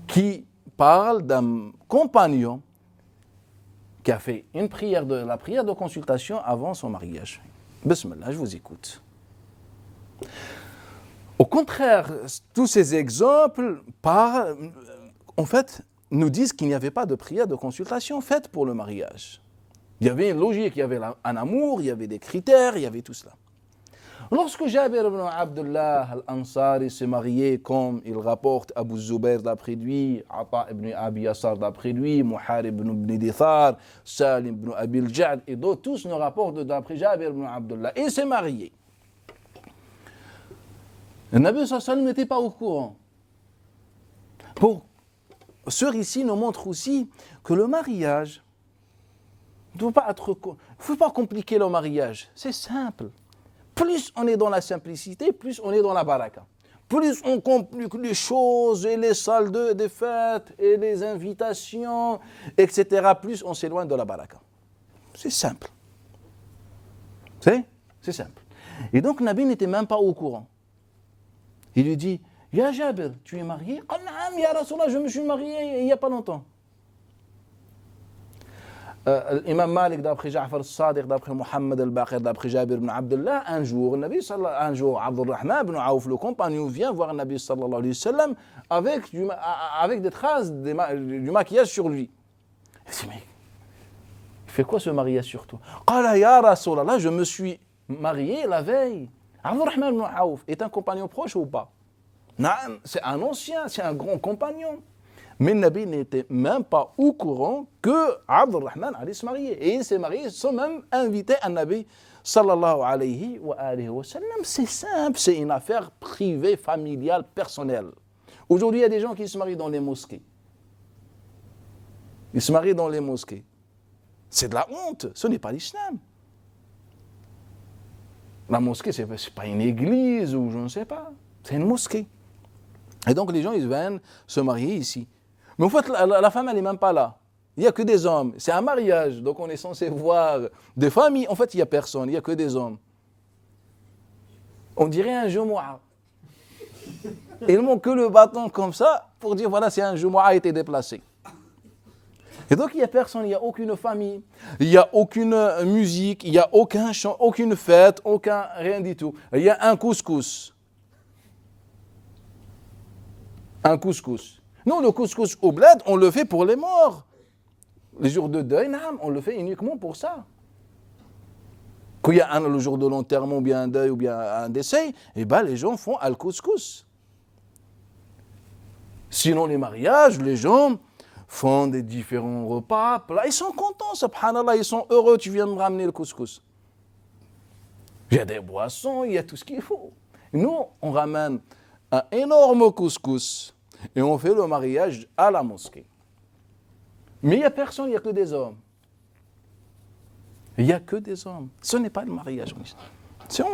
qui parle d'un compagnon qui a fait la prière de consultation avant son mariage. Bismillah, je vous écoute. Au contraire, tous ces exemples parlent, en fait, nous disent qu'il n'y avait pas de prière de consultation faite pour le mariage. Il y avait une logique, il y avait un amour, il y avait des critères, il y avait tout cela. Lorsque Jabir ibn Abdullah al-Ansari s'est marié, comme il rapporte Abu Zubair d'après lui, Ata ibn Abi Yassar d'après lui, Muharib ibn Dithar, Salim ibn Abil Ja'd et d'autres, tous nous rapportent d'après Jabir ibn Abdullah. Et il s'est marié. Le Nabi sallallahu alayhi wa sallam n'était pas au courant. Ce récit nous montre aussi que le mariage ne doit pas être... Il ne faut pas compliquer le mariage, c'est simple. Plus on est dans la simplicité, plus on est dans la baraka. Plus on complique les choses et les salles de fête et les invitations, etc., plus on s'éloigne de la baraka. C'est simple. C'est simple. Et donc Nabi n'était même pas au courant. Il lui dit, « Ya Jabir, tu es marié ?»« Naam, ya Rasulallah, je me suis marié il n'y a pas longtemps. » L'imam Malik, d'après Ja'far al-Sadiq, d'après Muhammad al-Baqir, d'après Jabir ibn Abdullah, un jour, Abdurrahman ibn Aouf, le compagnon, vient voir le Nabi sallallahu alayhi wa sallam avec des traces du maquillage sur lui. Il dit, mais il fait quoi ce mariage sur toi? Qala ya Rasulallah, je me suis marié la veille. Abdurrahman ibn Aouf est un compagnon proche ou pas? Non, c'est un ancien, c'est un grand compagnon. Mais le Nabi n'était même pas au courant que Abdurrahman allait se marier. Et il s'est marié sans même inviter un Nabi sallallahu alayhi wa sallam. C'est simple, c'est une affaire privée, familiale, personnelle. Aujourd'hui, il y a des gens qui se marient dans les mosquées. Ils se marient dans les mosquées. C'est de la honte, ce n'est pas l'islam. La mosquée, ce n'est pas une église ou je ne sais pas. C'est une mosquée. Et donc les gens, ils viennent se marier ici. Mais en fait, la femme, elle n'est même pas là. Il n'y a que des hommes. C'est un mariage, donc on est censé voir des familles. En fait, il n'y a personne, il n'y a que des hommes. On dirait un jumu'ah. Ils n'ont que le bâton comme ça pour dire, voilà, c'est un jumu'ah a été déplacé. Et donc, il n'y a personne, il n'y a aucune famille, il n'y a aucune musique, il n'y a aucun chant, aucune fête, rien du tout. Il y a un couscous. Un couscous. Non, le couscous au bled, on le fait pour les morts. Les jours de deuil, on le fait uniquement pour ça. Quand il y a le jour de l'enterrement, ou bien un deuil, ou bien un décès, eh ben, les gens font al couscous. Sinon, les mariages, les gens font des différents repas. Là, ils sont contents, subhanallah, ils sont heureux, tu viens me ramener le couscous. Il y a des boissons, il y a tout ce qu'il faut. Nous, on ramène un énorme couscous et on fait le mariage à la mosquée. Mais il n'y a personne, il n'y a que des hommes. Il n'y a que des hommes. Ce n'est pas le mariage. C'est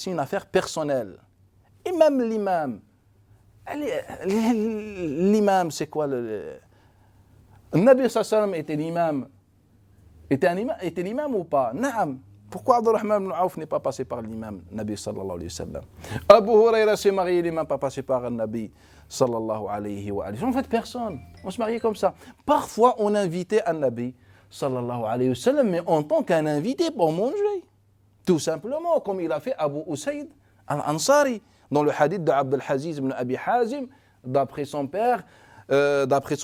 une affaire personnelle. Et même l'imam. L'imam, c'est quoi le Nabi sallam était l'imam. Était l'imam ou pas? Naam. Pourquoi Abdurrahman ibn Aouf n'est pas passé par l'imam Nabi sallallahu alayhi wa sallam? Abu Huraira s'est marié, il n'est même pas passé par le Nabi sallallahu alayhi wa sallam. En fait, personne. On se mariait comme ça. Parfois, on invitait un Nabi sallallahu alayhi wa sallam, mais en tant qu'un invité pour manger. Tout simplement, comme il a fait Abu Usayd al-Ansari, dans le hadith d'Abd al-Aziz ibn Abi Hazim, d'après son père, d'après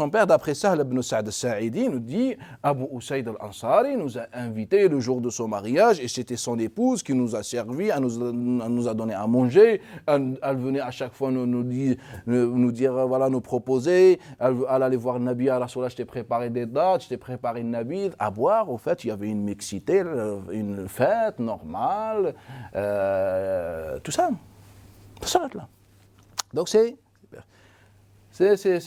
Sahl ibn Sa'd al-Sa'idi, nous dit Abu Usayd al-Ansari nous a invités le jour de son mariage et c'était son épouse qui nous a servi, elle nous a donné à manger, elle venait à chaque fois nous dire, voilà, nous proposer, elle allait voir le Nabi, à Rasulallah, je t'ai préparé des dates, je t'ai préparé une Nabi, à boire, au fait, il y avait une mixité, une fête normale, tout ça. Là. Donc c'est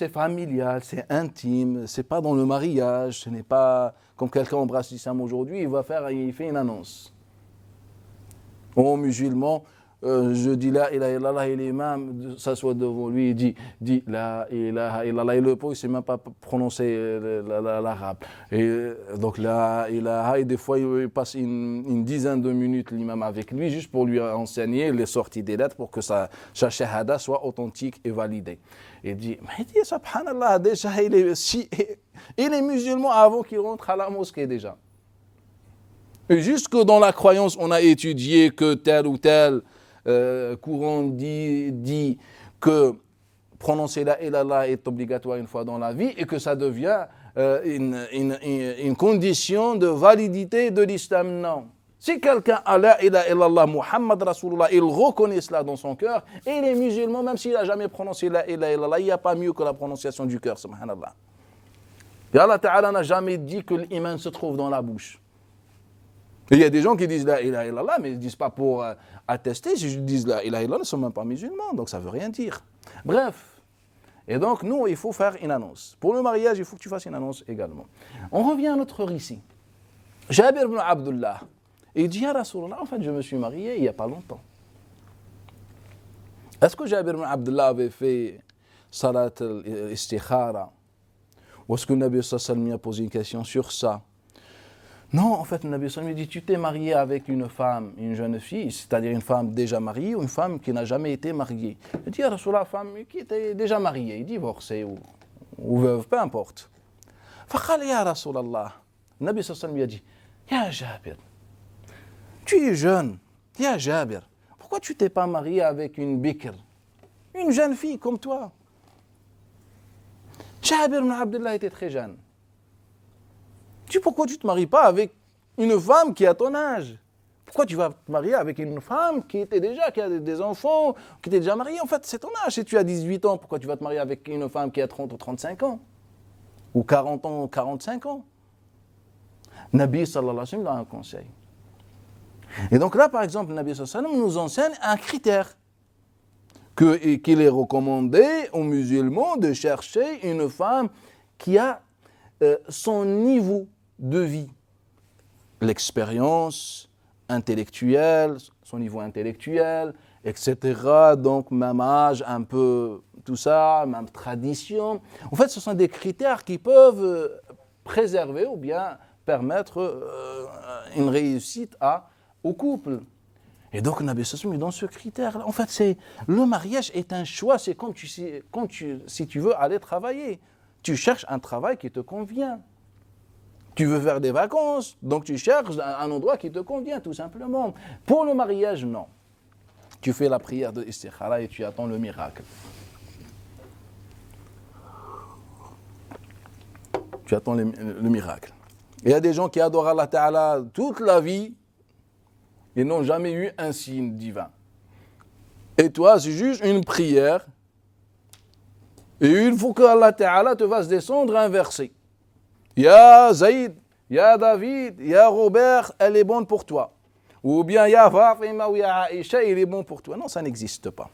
familial, c'est intime, c'est pas dans le mariage, ce n'est pas comme quelqu'un embrasse l'islam aujourd'hui, il fait une annonce. Aux musulmans, je dis la ilaha illallah et l'imam s'assoit devant lui et dit la ilaha illallah et le pauvre il ne sait même pas prononcer l'arabe. Et donc la ilaha et des fois il passe une dizaine de minutes l'imam avec lui juste pour lui enseigner les sorties des lettres pour que sa shahada soit authentique et validée. Et dit, mais il dit subhanallah déjà il est musulman avant qu'il rentre à la mosquée déjà. Et jusque dans la croyance on a étudié que tel ou tel courant dit que prononcer la ilallah est obligatoire une fois dans la vie et que ça devient une condition de validité de l'islam. Non. Si quelqu'un a la ilaha illallah, Muhammad Rasulullah, il reconnaît cela dans son cœur, et les musulmans, même s'il n'a jamais prononcé la ilaha illallah, il n'y a pas mieux que la prononciation du cœur, subhanallah. Et Allah Ta'ala n'a jamais dit que l'iman se trouve dans la bouche. Et il y a des gens qui disent la ilaha illallah, mais ils ne disent pas pour attester, si je dis la ilaha illallah, ils ne sont même pas musulmans, donc ça ne veut rien dire. Bref. Et donc, nous, il faut faire une annonce. Pour le mariage, il faut que tu fasses une annonce également. On revient à notre récit. Jabir ibn Abdullah, il dit, ya Rasulallah, en fait, je me suis marié il n'y a pas longtemps. Est-ce que Jabir ibn Abdullah avait fait salat al-istikhara? Ou est-ce que le Nabi sallallahu alayhi wa sallam a posé une question sur ça? Non, en fait, le Nabi sallallahu alayhi wa sallam dit, tu t'es marié avec une femme, une jeune fille, c'est-à-dire une femme déjà mariée ou une femme qui n'a jamais été mariée. Il dit, ya Rasulallah, femme qui était déjà mariée, divorcée ou veuve, peu importe. فقال ya Rasulallah, le Nabi sallallahu alayhi wa sallam lui a dit, ya Jabir, tu es jeune, ya Jabir, pourquoi tu t'es pas marié avec une bikr, une jeune fille comme toi? Jabir ibn Abdullah était très jeune. Pourquoi tu ne te maries pas avec une femme qui a ton âge? Pourquoi tu vas te marier avec une femme qui a des enfants, qui était déjà mariée? En fait, c'est ton âge. Si tu as 18 ans, pourquoi tu vas te marier avec une femme qui a 30 ou 35 ans? Ou 40 ans ou 45 ans? Nabi sallallahu alayhi wa sallam a un conseil. Et donc là, par exemple, Nabi sallallahu alayhi wa sallam nous enseigne un critère qu'il est recommandé aux musulmans de chercher une femme qui a son niveau de vie, l'expérience intellectuelle, son niveau intellectuel, etc. Donc, même âge, un peu tout ça, même tradition. En fait, ce sont des critères qui peuvent préserver ou bien permettre une réussite au couple. Et donc, Nabi sallallahu alayhi wa sallam est dans ce critère. En fait, le mariage est un choix. C'est comme si tu veux aller travailler. Tu cherches un travail qui te convient. Tu veux faire des vacances, donc tu cherches un endroit qui te convient, tout simplement. Pour le mariage, non. Tu fais la prière de istikhara et tu attends le miracle. Tu attends le miracle. Il y a des gens qui adorent Allah Ta'ala toute la vie et n'ont jamais eu un signe divin. Et toi, c'est juste une prière. Et il faut que Allah Ta'ala te fasse descendre un verset. Ya Zaïd, Ya David, Ya Robert, elle est bonne pour toi. Ou bien Ya Fatima ou Ya Aïcha, il est bon pour toi. Non, ça n'existe pas.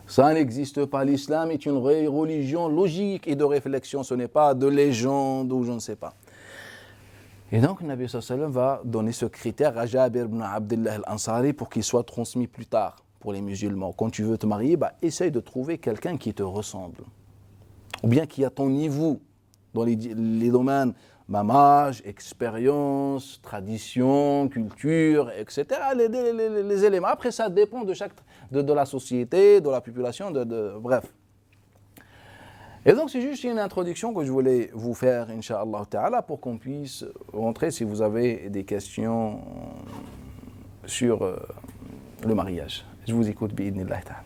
Ça n'existe pas. L'islam est une religion logique et de réflexion. Ce n'est pas de légende ou je ne sais pas. Et donc, le Nabi sallallahu alayhi wa sallam va donner ce critère à Jabir ibn Abdullah al-Ansari pour qu'il soit transmis plus tard pour les musulmans. Quand tu veux te marier, essaye de trouver quelqu'un qui te ressemble. Ou bien qui a ton niveau dans les domaines âge, expérience, tradition, culture, etc. Les éléments. Après, ça dépend de la société, de la population, bref. Et donc, c'est juste une introduction que je voulais vous faire, Inch'Allah Ta'ala, pour qu'on puisse rentrer si vous avez des questions sur le mariage. Je vous écoute, bi'idhnillah ta'ala.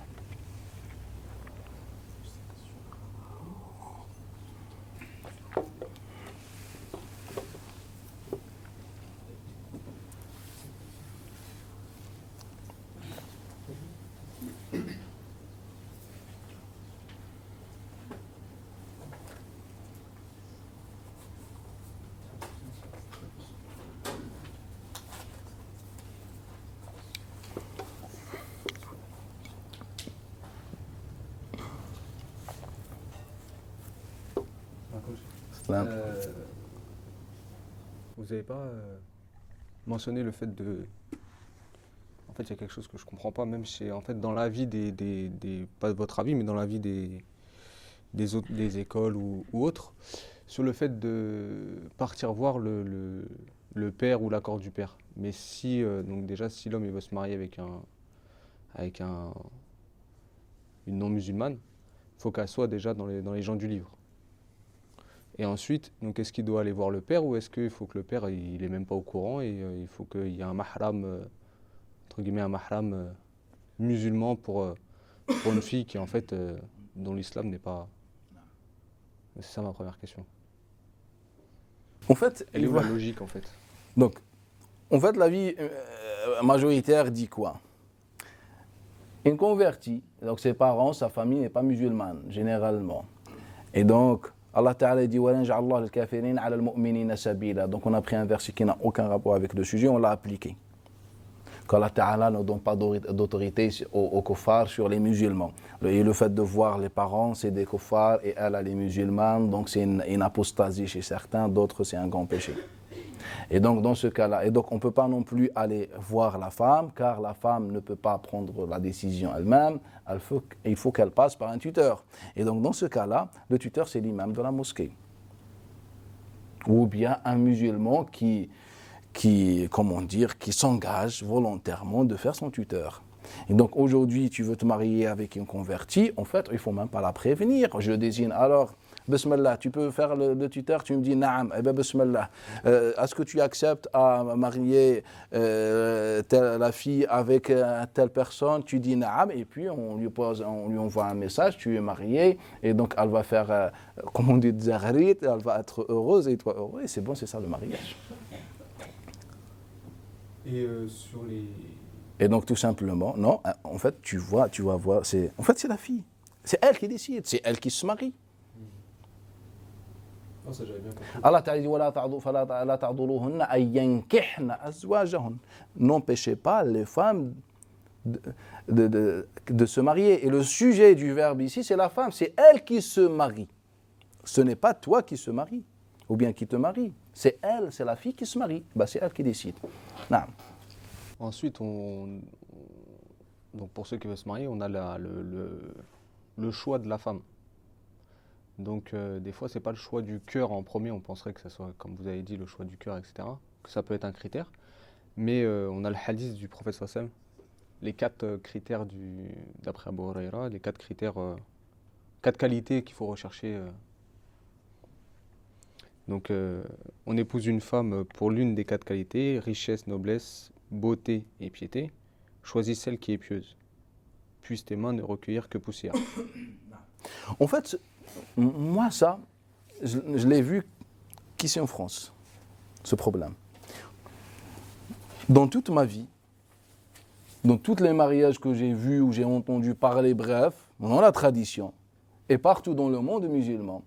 Vous n'avez pas mentionné le fait de... En fait, il y a quelque chose que je ne comprends pas, même en fait, dans la vie pas de votre avis, mais dans la vie des écoles ou autres, sur le fait de partir voir le père ou l'accord du père. Mais si, donc déjà, si l'homme il veut se marier avec une non-musulmane, il faut qu'elle soit déjà dans les gens du livre. Et ensuite, donc est-ce qu'il doit aller voir le père ou est-ce qu'il faut que le père il est même pas au courant et il faut qu'il y ait un mahram, entre guillemets un mahram musulman pour une fille qui en fait dont l'islam n'est pas... C'est ça ma première question.
En fait,
Elle est où la logique en fait?
donc, en fait, la vie majoritaire dit quoi? Une convertie, donc ses parents, sa famille n'est pas musulmane, généralement. Et donc, Allah Ta'ala dit donc on a pris un verset qui n'a aucun rapport avec le sujet, on l'a appliqué. Qu'Allah Ta'ala ne donne pas d'autorité aux kuffars sur les musulmans. Et le fait de voir les parents, c'est des kuffars et elle, elle est musulmane, donc c'est une apostasie chez certains, d'autres c'est un grand péché. Et donc dans ce cas-là, et donc on ne peut pas non plus aller voir la femme, car la femme ne peut pas prendre la décision elle-même, il faut qu'elle passe par un tuteur. Et donc dans ce cas-là, le tuteur c'est l'imam de la mosquée. Ou bien un musulman qui s'engage volontairement de faire son tuteur. Et donc aujourd'hui, tu veux te marier avec une convertie, en fait, il ne faut même pas la prévenir. Je désigne alors, Bismillah, tu peux faire le tuteur, tu me dis Naam, eh bien Bismillah. Est-ce que tu acceptes à marier la fille avec telle personne? Tu dis Naam, et puis on lui envoie un message, tu es marié, et donc elle va faire, comme on dit, Zahrit, elle va être heureuse, et toi heureux, et c'est bon, c'est ça le mariage. Et donc tout simplement, non, en fait tu vas voir, c'est la fille, c'est elle qui décide, c'est elle qui se marie.
Oh, ça j'avais bien compris.
Allah Ta'ala dit n'empêchez pas les femmes de se marier. Et le sujet du verbe ici, c'est la femme, c'est elle qui se marie. Ce n'est pas toi qui se marie, ou bien qui te marie. C'est elle, c'est la fille qui se marie. C'est elle qui décide. Non.
Ensuite, donc pour ceux qui veulent se marier, on a le choix de la femme. Donc des fois, c'est pas le choix du cœur en premier, on penserait que ça soit, comme vous avez dit, le choix du cœur, etc. Que ça peut être un critère. Mais on a le hadith du prophète sallam, les 4 critères d'après Abu Huraira, les 4 critères, 4 qualités qu'il faut rechercher. Donc on épouse une femme pour l'une des 4 qualités, richesse, noblesse, beauté et piété. Choisis celle qui est pieuse. Puisse tes mains ne recueillir que poussière.
En fait, moi ça, je l'ai vu qu'ici en France, ce problème. Dans toute ma vie, dans tous les mariages que j'ai vus ou j'ai entendu parler, bref, dans la tradition, et partout dans le monde musulman,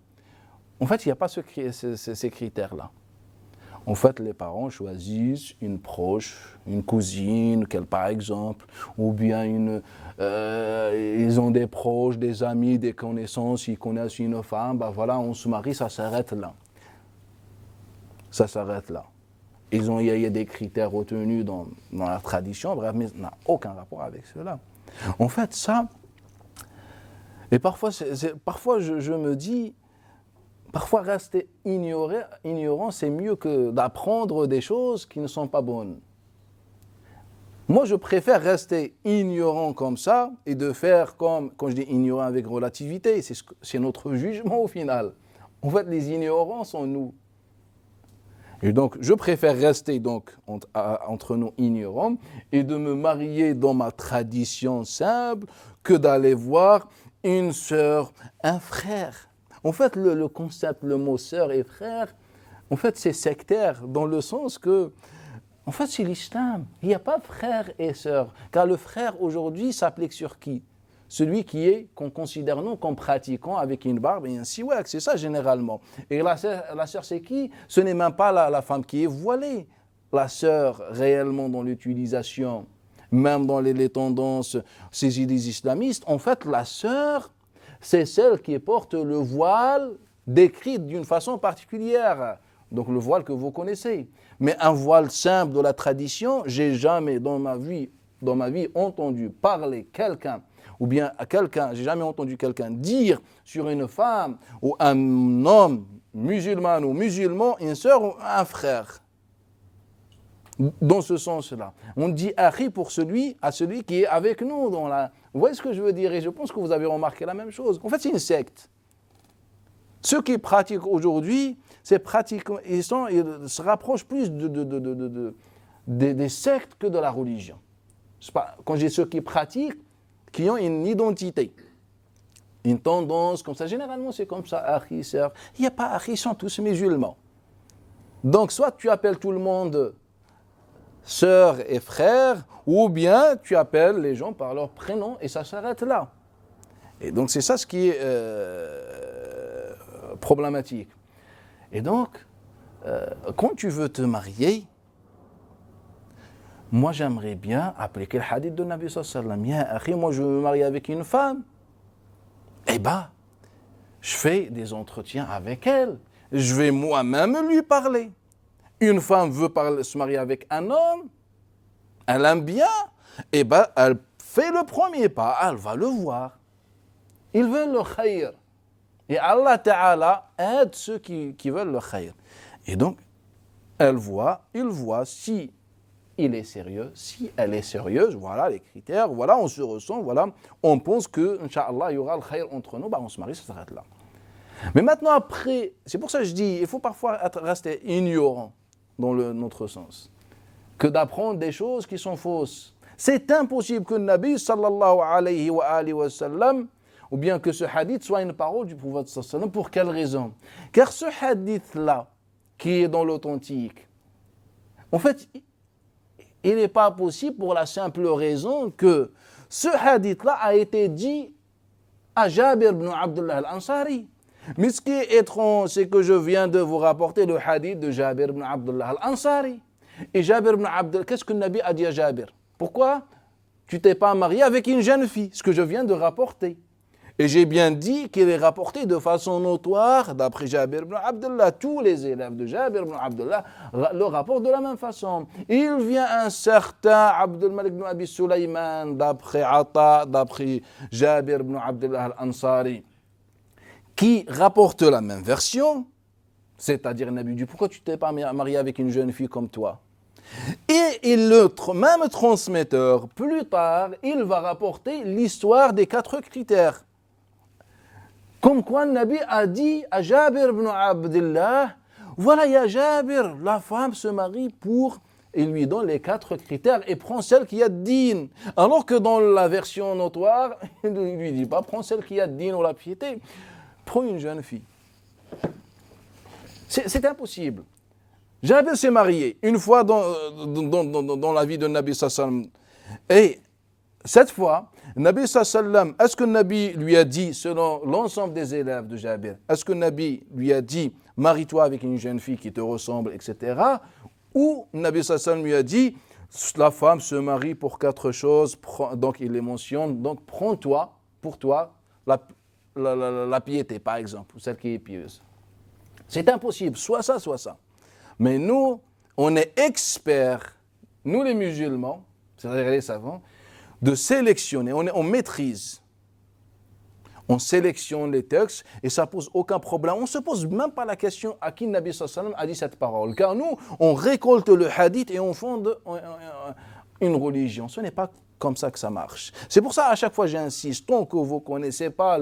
en fait, il n'y a pas ces critères-là. En fait, les parents choisissent une proche, une cousine, par exemple, ou bien ils ont des proches, des amis, des connaissances, ils connaissent une femme, voilà, on se marie, ça s'arrête là. Ça s'arrête là. Il y a des critères retenus dans la tradition, bref, mais ça n'a aucun rapport avec cela. En fait, ça, et parfois je me dis, parfois rester ignorant, c'est mieux que d'apprendre des choses qui ne sont pas bonnes. Moi, je préfère rester ignorant comme ça et de faire comme, quand je dis ignorant avec relativité, c'est notre jugement au final. En fait, les ignorants sont nous. Et donc, je préfère rester donc entre nous ignorants et de me marier dans ma tradition simple que d'aller voir une sœur, un frère. En fait, le concept, le mot sœur et frère, en fait, c'est sectaire dans le sens que, en fait, c'est l'islam. Il n'y a pas frère et sœur. Car le frère, aujourd'hui, s'applique sur qui? Celui qu'on considère nous comme pratiquant avec une barbe et un siwak, c'est ça généralement. Et la sœur, c'est qui? Ce n'est même pas la femme qui est voilée. La sœur, réellement dans l'utilisation, même dans les tendances, ces idées islamistes, en fait, la sœur, c'est celle qui porte le voile décrit d'une façon particulière. Donc le voile que vous connaissez. Mais un voile simple de la tradition, j'ai jamais dans ma vie entendu parler quelqu'un, ou bien à quelqu'un, j'ai jamais entendu quelqu'un dire sur une femme ou un homme musulman ou musulman, une sœur ou un frère. Dans ce sens-là. On dit akhi pour celui qui est avec nous. Vous voyez ce que je veux dire? Et je pense que vous avez remarqué la même chose. En fait, c'est une secte. Ceux qui pratiquent aujourd'hui, ils se rapprochent plus des sectes que de la religion. Quand je dis ceux qui pratiquent, qui ont une identité une tendance comme ça. Généralement, c'est comme ça, akhi, sœur. Il n'y a pas akhi, ils sont tous musulmans. Donc, soit tu appelles tout le monde sœur et frère, ou bien tu appelles les gens par leur prénom et ça s'arrête là. Et donc, c'est ça ce qui est problématique. Et donc, quand tu veux te marier, moi j'aimerais bien appliquer le hadith de Nabi sallallahu alayhi wa sallam. Moi je veux me marier avec une femme. Eh ben, je fais des entretiens avec elle. Je vais moi-même lui parler. Une femme veut se marier avec un homme, elle aime bien, eh ben, elle fait le premier pas, elle va le voir. Ils veulent le khayr. Et Allah Ta'ala aide ceux qui veulent le khayr. Et donc, il voit si il est sérieux, si elle est sérieuse, voilà les critères, voilà, on se ressent, voilà, on pense que, Inch'Allah, il y aura le khayr entre nous, on se marie, ça s'arrête là. Mais maintenant, après, c'est pour ça que je dis, il faut parfois rester ignorant dans notre sens, que d'apprendre des choses qui sont fausses. C'est impossible que le Nabi, sallallahu alayhi wa sallam, ou bien que ce hadith soit une parole du prophète sallallahu alayhi wa sallam. Pour quelle raison? Car ce hadith-là, qui est dans l'authentique, en fait, il n'est pas possible pour la simple raison que ce hadith-là a été dit à Jabir ibn Abdullah al-Ansari. Mais ce qui est étrange, c'est que je viens de vous rapporter le hadith de Jabir ibn Abdullah al-Ansari. Et Jabir ibn Abdullah, qu'est-ce que le Nabi a dit à Jabir? Pourquoi tu t'es pas marié avec une jeune fille? Ce que je viens de rapporter. Et j'ai bien dit qu'il est rapporté de façon notoire, d'après Jabir ibn Abdullah. Tous les élèves de Jabir ibn Abdullah le rapportent de la même façon. Il vient un certain Abdul Malik ibn Abi Sulayman, d'après Ata, d'après Jabir ibn Abdullah al-Ansari, qui rapporte la même version, c'est-à-dire le Nabi dit, pourquoi tu t'es pas marié avec une jeune fille comme toi? Et le même transmetteur, plus tard, il va rapporter l'histoire des 4 critères. Comme quoi le Nabi a dit à Jabir ibn Abdullah, voilà, il y a Jabir, la femme se marie pour, et lui donne les 4 critères et prend celle qui a din. Alors que dans la version notoire, il ne lui dit pas, prends celle qui a din ou la piété, prends une jeune fille. C'est impossible. Jabir s'est marié une fois dans la vie de Nabi sallam. Et cette fois, Nabi sallam, est-ce que Nabi lui a dit, selon l'ensemble des élèves de Jabir, est-ce que Nabi lui a dit, marie-toi avec une jeune fille qui te ressemble, etc. Ou Nabi sallam lui a dit, la femme se marie pour 4 choses, donc il les mentionne, donc prends-toi, pour toi, la piété, par exemple, celle qui est pieuse. C'est impossible, soit ça, soit ça. Mais nous, on est experts, nous les musulmans, c'est-à-dire les savants, de sélectionner, on maîtrise. On sélectionne les textes et ça pose aucun problème. On ne se pose même pas la question à qui Nabi sallallahu alayhi wa sallam a dit cette parole. Car nous, on récolte le hadith et on fonde une religion. Ce n'est pas comme ça que ça marche. C'est pour ça à chaque fois j'insiste, tant que vous ne connaissez pas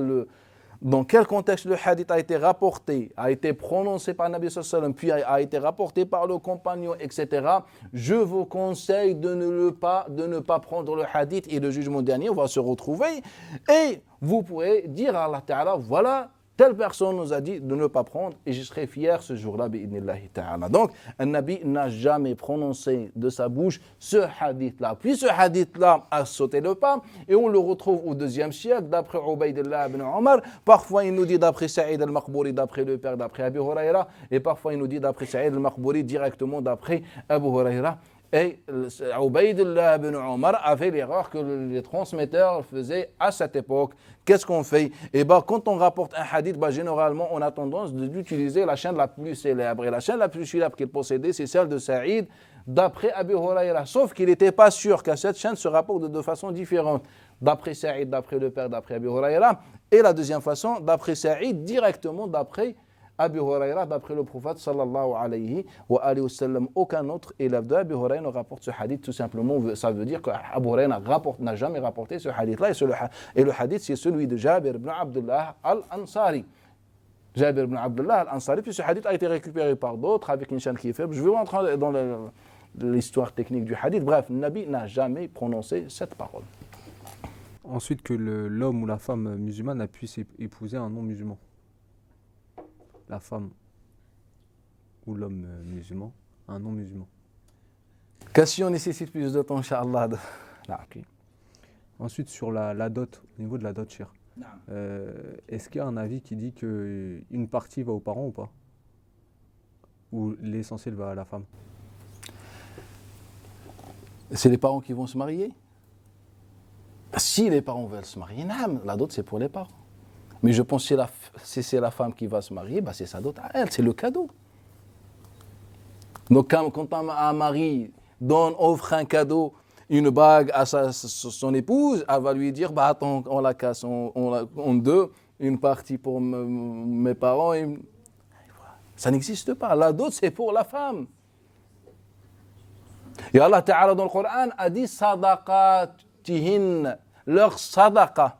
dans quel contexte le hadith a été rapporté, a été prononcé par Nabi sallallahu alayhi wa sallam, puis a été rapporté par le compagnon, etc. Je vous conseille de ne pas prendre le hadith et le jugement dernier, on va se retrouver et vous pourrez dire à Allah Ta'ala, voilà, telle personne nous a dit de ne pas prendre et je serai fier ce jour-là, bi'idnillahi ta'ala. Donc, un Nabi n'a jamais prononcé de sa bouche ce hadith-là. Puis ce hadith-là a sauté le pas et on le retrouve au 2e siècle, d'après Ubaydillah ibn Omar. Parfois, il nous dit d'après Saïd al-Makhbouri, d'après le père, d'après Abu Huraira. Et parfois, il nous dit d'après Saïd al-Makhbouri, directement d'après Abu Huraira. Et Ubaydillah ibn Omar avait l'erreur que les transmetteurs faisaient à cette époque. Qu'est-ce qu'on fait? Eh bien, quand on rapporte un hadith, généralement, on a tendance d'utiliser la chaîne la plus célèbre. Et la chaîne la plus célèbre qu'il possédait, c'est celle de Saïd, d'après Abu Huraira. Sauf qu'il n'était pas sûr qu'à cette chaîne se rapporte de 2 façons différentes. D'après Saïd, d'après le père, d'après Abu Huraira. Et la deuxième façon, d'après Saïd, directement d'après Abu Huraira, d'après le prophète sallallahu alayhi wa sallam. Aucun autre élève de Abu Huraira ne rapporte ce hadith, tout simplement. Ça veut dire qu'Abu Huraira n'a jamais rapporté ce hadith-là. Et le hadith, c'est celui de Jabir ibn Abdullah al-Ansari. Jabir ibn Abdullah al-Ansari. Puis ce hadith a été récupéré par d'autres avec une chaîne qui est faible. Je vais rentrer dans l'histoire technique du hadith. Bref, le Nabi n'a jamais prononcé cette parole.
Ensuite, que l'homme ou la femme musulmane a pu épouser un non-musulman. La femme ou l'homme musulman, un non-musulman.
Question nécessite plus de temps, Inch'Allah.
Ok. Ensuite, sur la dot, au niveau de la dot, cher. Est-ce qu'il y a un avis qui dit qu'une partie va aux parents ou pas? Ou l'essentiel va à la femme?
C'est les parents qui vont se marier. Si les parents veulent se marier, la dot c'est pour les parents. Mais je pense que si c'est la femme qui va se marier, bah c'est sa dot à elle, c'est le cadeau. Donc quand un mari offre un cadeau, une bague à son épouse, elle va lui dire, bah attends, on la casse en deux, une partie pour mes parents. Ça n'existe pas. La dot c'est pour la femme. Et Allah Ta'ala dans le Coran a dit sadaqatihin, leur sadaqa.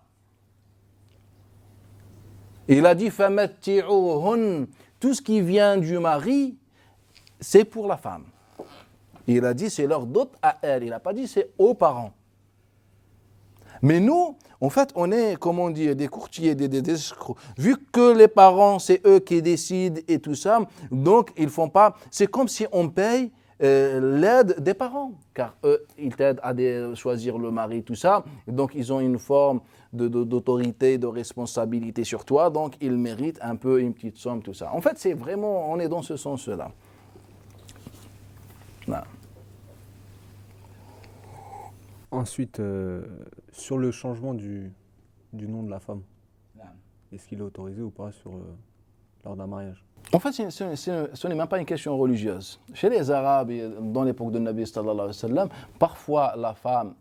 Il a dit famatti'uhun, tout ce qui vient du mari, c'est pour la femme. Il a dit c'est leur dot à elle, il n'a pas dit c'est aux parents. Mais nous, en fait, on est, comment dire, des courtiers, des escrocs. Vu que les parents, c'est eux qui décident et tout ça, donc ils font pas, c'est comme si on paye l'aide des parents, car eux, ils t'aident à choisir le mari, tout ça, donc ils ont une forme d'autorité, de responsabilité sur toi, donc ils méritent un peu une petite somme, tout ça. En fait, c'est vraiment, on est dans ce sens-là. Non.
Ensuite, sur le changement du nom de la femme, est-ce qu'il est autorisé ou pas lors d'un mariage?
En fait, ce n'est même pas une question religieuse. Chez les Arabes, dans l'époque de Nabi sallallahu alayhi wa sallam, parfois la femme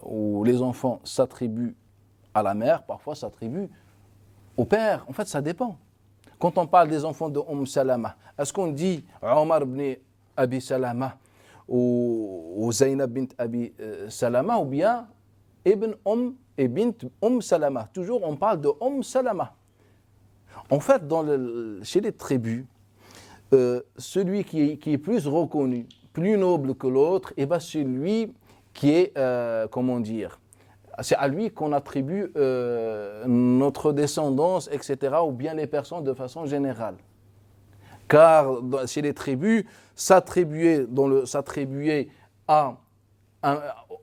ou les enfants s'attribuent à la mère, parfois s'attribuent au père. En fait, ça dépend. Quand on parle des enfants de Salama, est-ce qu'on dit Omar ibn Abi Salama ou Zainab bint Abi Salama ou bien Ibn et bint Salama? Toujours on parle de Salama. En fait, chez les tribus, celui qui est plus reconnu, plus noble que l'autre, et c'est lui qui est, c'est à lui qu'on attribue notre descendance, etc., ou bien les personnes de façon générale. Car chez les tribus, s'attribuer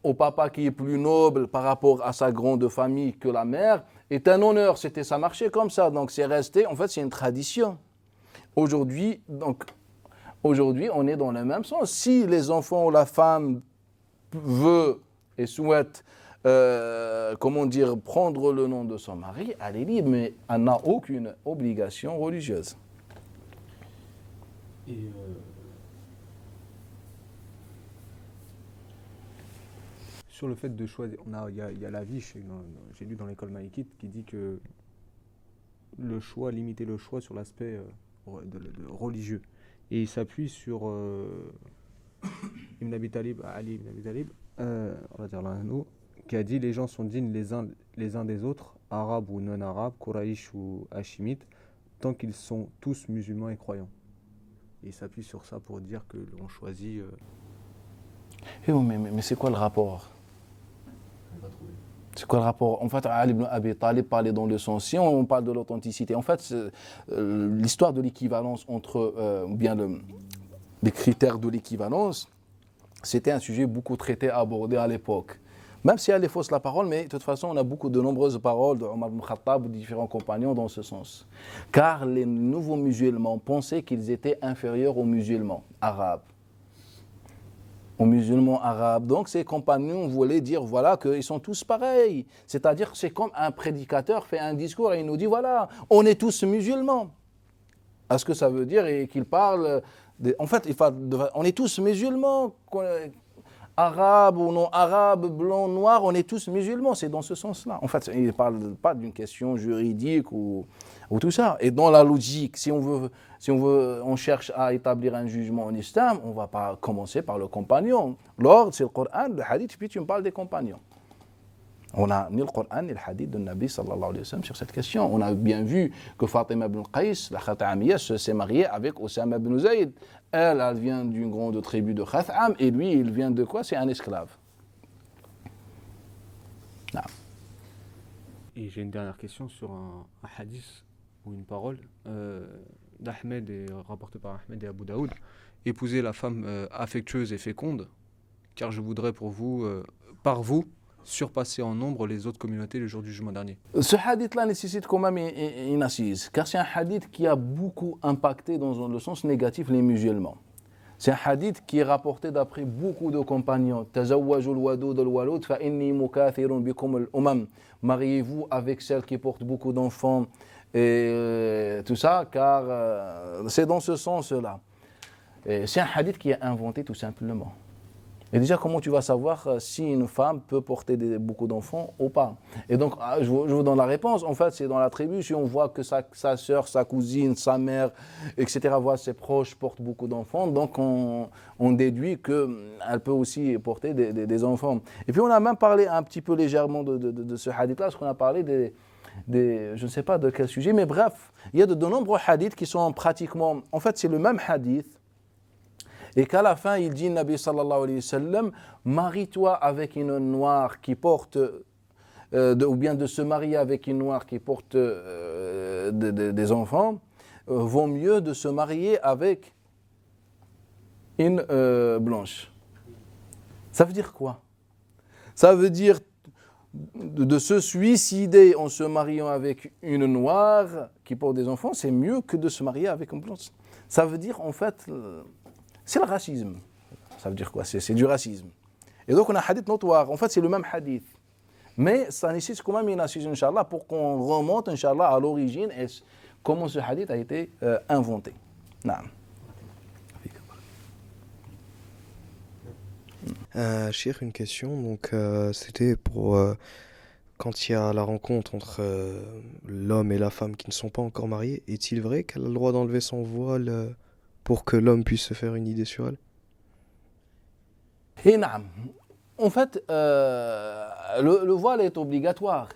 au papa qui est plus noble par rapport à sa grande famille que la mère est un honneur. Ça marchait comme ça, donc c'est resté, en fait c'est une tradition. Aujourd'hui, on est dans le même sens. Si les enfants ou la femme veut et souhaite prendre le nom de son mari, elle est libre, mais elle n'a aucune obligation religieuse.
Et sur le fait de choisir, il y a l'avis, j'ai lu dans l'école maïkite, qui dit que limiter le choix sur l'aspect religieux. Et il s'appuie sur Ibn Abi Talib, Ali Ibn Abi Talib, on va dire l'anneau, qui a dit les gens sont dignes les uns des autres, arabes ou non-arabes, Quraïsh ou hachimites, tant qu'ils sont tous musulmans et croyants. Et il s'appuie sur ça pour dire que l'on choisit.
Mais c'est quoi le rapport? C'est quoi le rapport? En fait, Ali ibn Abi Talib parlait dans le sens, si on parle de l'authenticité, en fait, l'histoire de l'équivalence entre, les critères de l'équivalence, c'était un sujet beaucoup traité, abordé à l'époque. Même si elle est fausse la parole, mais de toute façon, on a de nombreuses paroles de Omar ibn Khattab ou de différents compagnons dans ce sens. Car les nouveaux musulmans pensaient qu'ils étaient inférieurs aux musulmans arabes. Donc ces compagnons voulaient dire voilà qu'ils sont tous pareils. C'est-à-dire que c'est comme un prédicateur fait un discours et il nous dit voilà, on est tous musulmans. Est-ce que ça veut dire qu'il parle en fait, on est tous musulmans, arabes ou non arabes, blancs, noirs, on est tous musulmans, c'est dans ce sens-là. En fait, il ne parle pas d'une question juridique ou tout ça. Et dans la logique, si on cherche à établir un jugement en islam, on ne va pas commencer par le compagnon. L'ordre, c'est le Coran, le hadith, puis tu me parles des compagnons. On a ni le Coran ni le hadith de Nabi sallallahu alayhi wa sallam sur cette question. On a bien vu que Fatima ibn Qais, la Khat'amiyya, s'est mariée avec Osama ibn Zayd. Elle vient d'une grande tribu de Khath'am et lui, il vient de quoi? C'est un esclave. Non.
Et j'ai une dernière question sur un hadith ou une parole d'Ahmed, rapporté par Ahmed et Abu Daoud. Épousez la femme affectueuse et féconde, car je voudrais par vous, surpasser en nombre les autres communautés le jour du jugement dernier.
Ce hadith-là nécessite quand même une assise, car c'est un hadith qui a beaucoup impacté dans le sens négatif les musulmans. C'est un hadith qui est rapporté d'après beaucoup de compagnons. Tazawwajul wadud al-walud fa inni mukathirun bikum al-umam. Mariez-vous avec celle qui porte beaucoup d'enfants et tout ça, car c'est dans ce sens-là. Et c'est un hadith qui est inventé tout simplement. Et déjà, comment tu vas savoir si une femme peut porter beaucoup d'enfants ou pas? Et donc, je vous donne la réponse. En fait, c'est dans la tribu, si on voit que sa sœur, sa cousine, sa mère, etc., voit ses proches portent beaucoup d'enfants, donc on déduit qu'elle peut aussi porter des enfants. Et puis, on a même parlé un petit peu légèrement de ce hadith-là, parce qu'on a parlé je ne sais pas de quel sujet, mais bref, il y a de nombreux hadiths qui sont pratiquement... En fait, c'est le même hadith. Et qu'à la fin, il dit, Nabi sallallahu alayhi wa sallam, marie-toi avec une noire qui porte, ou bien de se marier avec une noire qui porte des enfants, vaut mieux de se marier avec une blanche. Ça veut dire quoi? Ça veut dire de se suicider en se mariant avec une noire qui porte des enfants, c'est mieux que de se marier avec une blanche. Ça veut dire en fait... C'est le racisme. Ça veut dire quoi? C'est du racisme. Et donc on a un hadith notoire. En fait, c'est le même hadith. Mais ça nécessite quand même une assise, Inch'Allah, pour qu'on remonte, Inch'Allah, à l'origine et comment ce hadith a été inventé. Naam.
Cheikh, une question. Donc, c'était pour quand il y a la rencontre entre l'homme et la femme qui ne sont pas encore mariés. Est-il vrai qu'elle a le droit d'enlever son voile pour que l'homme puisse se faire une idée sur elle?
Et naam. En fait, le voile est obligatoire.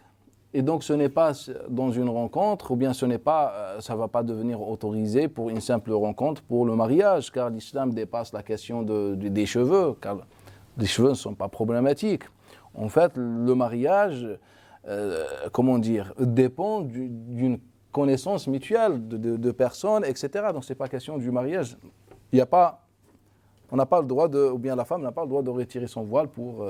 Et donc, ce n'est pas dans une rencontre, ou bien ça ne va pas devenir autorisé pour une simple rencontre pour le mariage, car l'islam dépasse la question des cheveux, car les cheveux ne sont pas problématiques. En fait, le mariage, dépend d'une connaissance mutuelle de personnes, etc. Donc, ce n'est pas question du mariage. On n'a pas le droit ou bien la femme n'a pas le droit de retirer son voile pour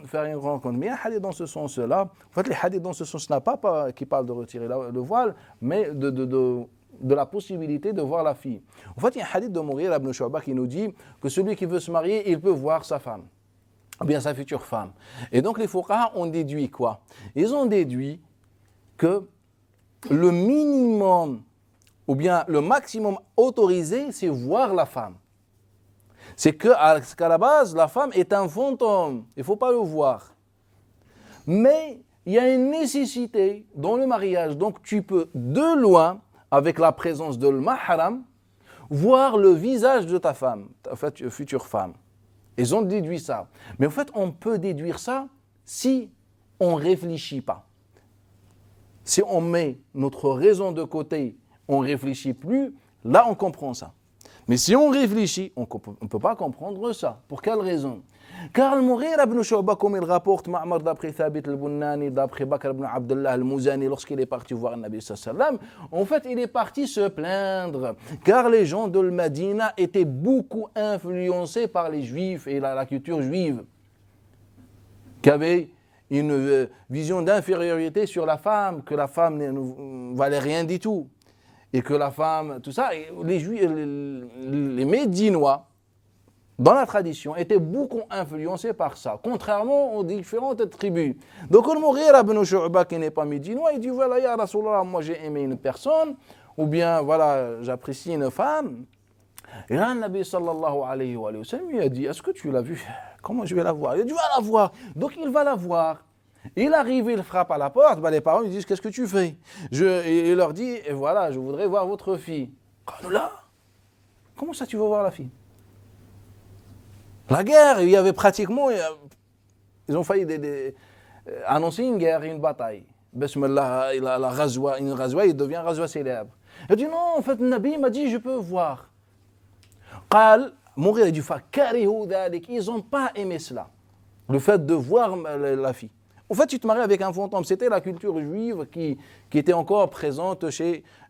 faire une rencontre. Mais il y a un hadith dans ce sens-là. En fait, les hadiths dans ce sens n'a pas qui parlent de retirer le voile, mais de la possibilité de voir la fille. En fait, il y a un hadith de Mughira ibn Shu'ba qui nous dit que celui qui veut se marier, il peut voir sa femme, ou bien sa future femme. Et donc, les fuqaha ont déduit quoi? Ils ont déduit que le minimum ou bien le maximum autorisé, c'est voir la femme. C'est qu'à la base, la femme est un fantôme. Il ne faut pas le voir. Mais il y a une nécessité dans le mariage. Donc tu peux de loin, avec la présence de l'mahram, voir le visage de ta femme, ta future femme. Ils ont déduit ça. Mais en fait, on peut déduire ça si on ne réfléchit pas. Si on met notre raison de côté, on ne réfléchit plus, là on comprend ça. Mais si on réfléchit, on ne peut pas comprendre ça. Pour quelle raison? Car Mughira ibn Shu'ba, comme il rapporte Ma'mar d'après Thabit al-Bunani, d'après Bakr ibn Abdullah al-Muzani, lorsqu'il est parti voir le Nabi sallallahu alayhi wa sallam, en fait il est parti se plaindre. Car les gens de Medina étaient beaucoup influencés par les Juifs et la culture juive, qui avait une vision d'infériorité sur la femme, que la femme ne valait rien du tout. Et que la femme, tout ça, les Médinois, dans la tradition, étaient beaucoup influencés par ça, contrairement aux différentes tribus. Donc, le Mughira ibn Shu'ba, qui n'est pas médinois, il dit, voilà, ya Rasulallah, moi j'ai aimé une personne, ou bien, voilà, j'apprécie une femme. Et là, le Nabi sallallahu alayhi wa sallam, il a dit, est-ce que tu l'as vue? Comment je vais la voir? Il a dit, va la voir. Donc, il va la voir. Il arrive, il frappe à la porte, les parents lui disent, qu'est-ce que tu fais? Et il leur dit, et voilà, je voudrais voir votre fille. Là, comment ça tu veux voir la fille? La guerre, il y avait pratiquement, ils ont failli annoncer une guerre, une bataille. Bismillah, une razwa, il devient razwa célèbre. Il dit, non, en fait, le Nabi m'a dit, je peux voir. Ils n'ont pas aimé cela, le fait de voir la fille. En fait, tu te maries avec un fantôme. C'était la culture juive qui était encore présente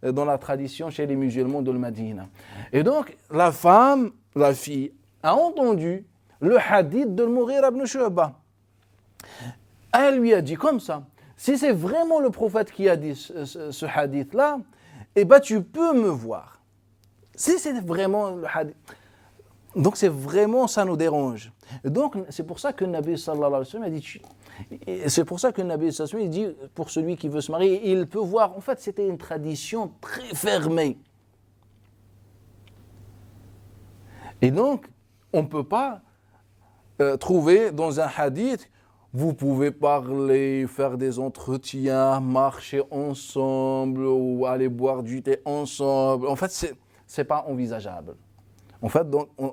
dans la tradition chez les musulmans de Médine. Et donc, la fille, a entendu le hadith de Mughira ibn Shu'ba. Elle lui a dit comme ça, si c'est vraiment le prophète qui a dit ce hadith-là, eh ben tu peux me voir. Si c'est vraiment le hadith. Donc c'est vraiment, ça nous dérange. Et donc c'est pour ça que le Nabi sallallahu alayhi wa sallam a dit, c'est pour ça que le Nabi sallallahu alayhi wa sallam dit, pour celui qui veut se marier, il peut voir. En fait, c'était une tradition très fermée. Et donc, on ne peut pas trouver dans un hadith, vous pouvez parler, faire des entretiens, marcher ensemble ou aller boire du thé ensemble. En fait, ce n'est pas envisageable. En fait,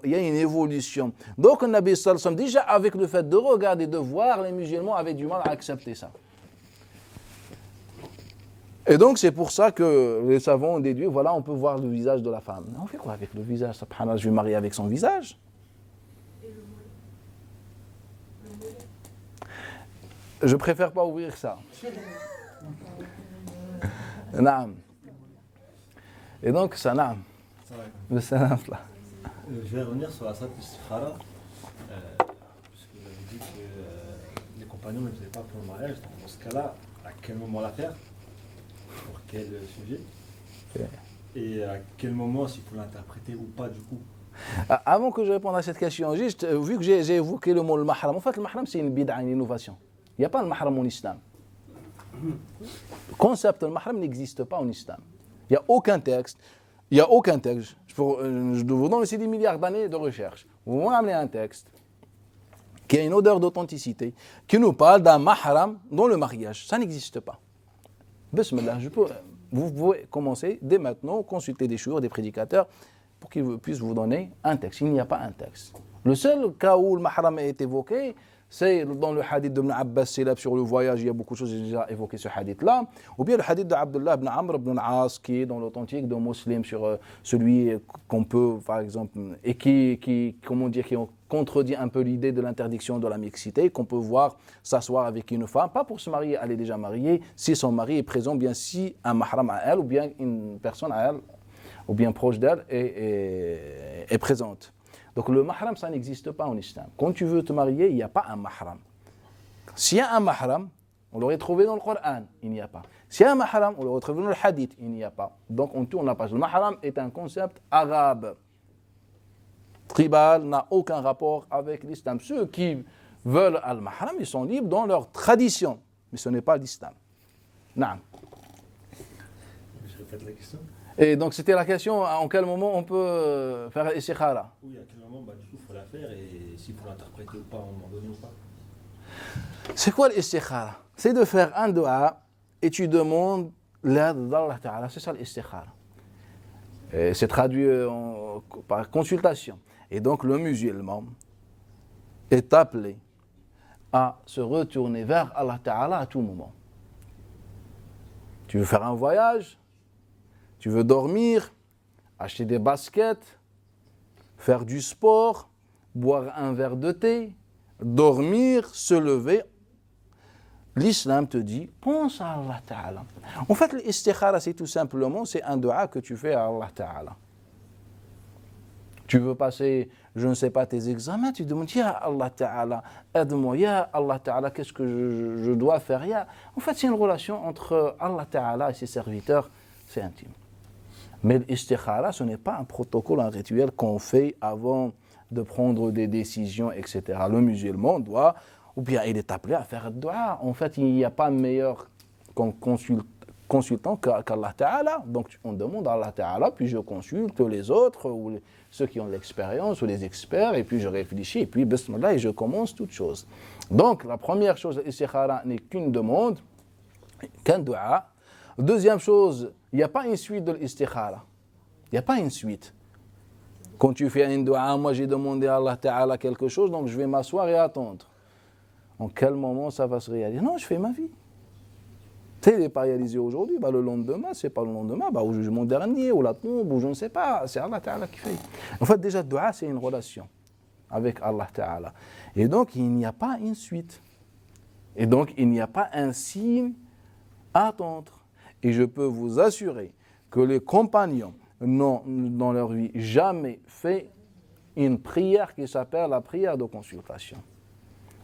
il y a une évolution. Donc, le Nabi sallallahu alayhi wa sallam, déjà avec le fait de regarder, de voir, les musulmans avaient du mal à accepter ça. Et donc, c'est pour ça que les savants ont déduit, voilà, on peut voir le visage de la femme. On fait quoi avec le visage? Subhanallah, je vais marier avec son visage. Je préfère pas ouvrir ça. Naam. Et donc, ça naam. Le salam là.
Je vais revenir sur la salle istikhara, puisque vous avez dit que les compagnons ne faisaient pas pour le mariage. Dans ce cas-là, à quel moment la faire? Pour quel sujet? Et à quel moment, s'il faut l'interpréter ou pas du coup?
Avant que je réponde à cette question, juste, vu que j'ai évoqué le mot le mahram, en fait, le mahram, c'est une bid'a, une innovation. Il n'y a pas le mahram en islam. Le concept de mahram n'existe pas en islam. Il n'y a aucun texte. Il n'y a aucun texte. Je vous donne aussi des milliards d'années de recherche. Vous m'avez amené un texte qui a une odeur d'authenticité, qui nous parle d'un mahram dans le mariage. Ça n'existe pas. Bismillah, vous pouvez commencer dès maintenant, consulter des chouïrs, des prédicateurs, pour qu'ils puissent vous donner un texte. Il n'y a pas un texte. Le seul cas où le mahram est évoqué, c'est dans le hadith d'Ibn Abbas célèbre sur le voyage, il y a beaucoup de choses, j'ai déjà évoqué ce hadith-là, ou bien le hadith d'Abdullah ibn Amr ibn al-As, qui est dans l'authentique de Muslim, sur celui qu'on peut, par exemple, et qui contredit un peu l'idée de l'interdiction de la mixité, qu'on peut voir s'asseoir avec une femme, pas pour se marier, elle est déjà mariée, si son mari est présent, bien si un mahram à elle, ou bien une personne à elle, ou bien proche d'elle, est présente. Donc le mahram, ça n'existe pas en islam. Quand tu veux te marier, il n'y a pas un mahram. S'il y a un mahram, on l'aurait trouvé dans le Coran, il n'y a pas. S'il y a un mahram, on l'aurait trouvé dans le hadith, il n'y a pas. Donc on tourne la page. Le mahram est un concept arabe. Tribal, n'a aucun rapport avec l'islam. Ceux qui veulent al-mahram, ils sont libres dans leur tradition. Mais ce n'est pas l'islam. Naam.
Je répète la question.
Et donc c'était la question, en quel moment on peut faire l'istikhara?
Oui, à quel moment, du coup, il faut la faire et s'il faut l'interpréter ou pas à un moment donné ou pas.
C'est quoi l'istikhara? C'est de faire un dua et tu demandes l'aide d'Allah Ta'ala. C'est ça l'istikhara. C'est traduit par consultation. Et donc le musulman est appelé à se retourner vers Allah Ta'ala à tout moment. Tu veux faire un voyage? Tu veux dormir, acheter des baskets, faire du sport, boire un verre de thé, dormir, se lever. L'islam te dit, pense à Allah Ta'ala. En fait, l'istikhara, c'est tout simplement, c'est un dua que tu fais à Allah Ta'ala. Tu veux passer, je ne sais pas, tes examens, tu demandes, Ya Allah Ta'ala, aide-moi, Ya Allah Ta'ala, qu'est-ce que je dois faire? En fait, c'est une relation entre Allah Ta'ala et ses serviteurs, c'est intime. Mais l'istikhara, ce n'est pas un protocole, un rituel qu'on fait avant de prendre des décisions, etc. Le musulman doit, ou bien il est appelé à faire dua. En fait, il n'y a pas meilleur consultant qu'Allah Ta'ala. Donc on demande à Allah Ta'ala, puis je consulte les autres, ou ceux qui ont l'expérience, ou les experts, et puis je réfléchis, et puis bismillah, et je commence toute chose. Donc la première chose, l'istikhara n'est qu'une demande, qu'un dua. Deuxième chose, il n'y a pas une suite de l'istikhara. Il n'y a pas une suite. Quand tu fais une dua, moi j'ai demandé à Allah Ta'ala quelque chose, donc je vais m'asseoir et attendre. En quel moment ça va se réaliser? Non, je fais ma vie. Tu sais, il n'est pas réalisé aujourd'hui, le lendemain, c'est pas le lendemain, au jugement dernier, ou la tombe, ou je ne sais pas, c'est Allah Ta'ala qui fait. En fait, déjà, dua, c'est une relation avec Allah Ta'ala. Et donc, il n'y a pas une suite. Et donc, il n'y a pas un signe à attendre. Et je peux vous assurer que les compagnons n'ont, dans leur vie, jamais fait une prière qui s'appelle la prière de consultation.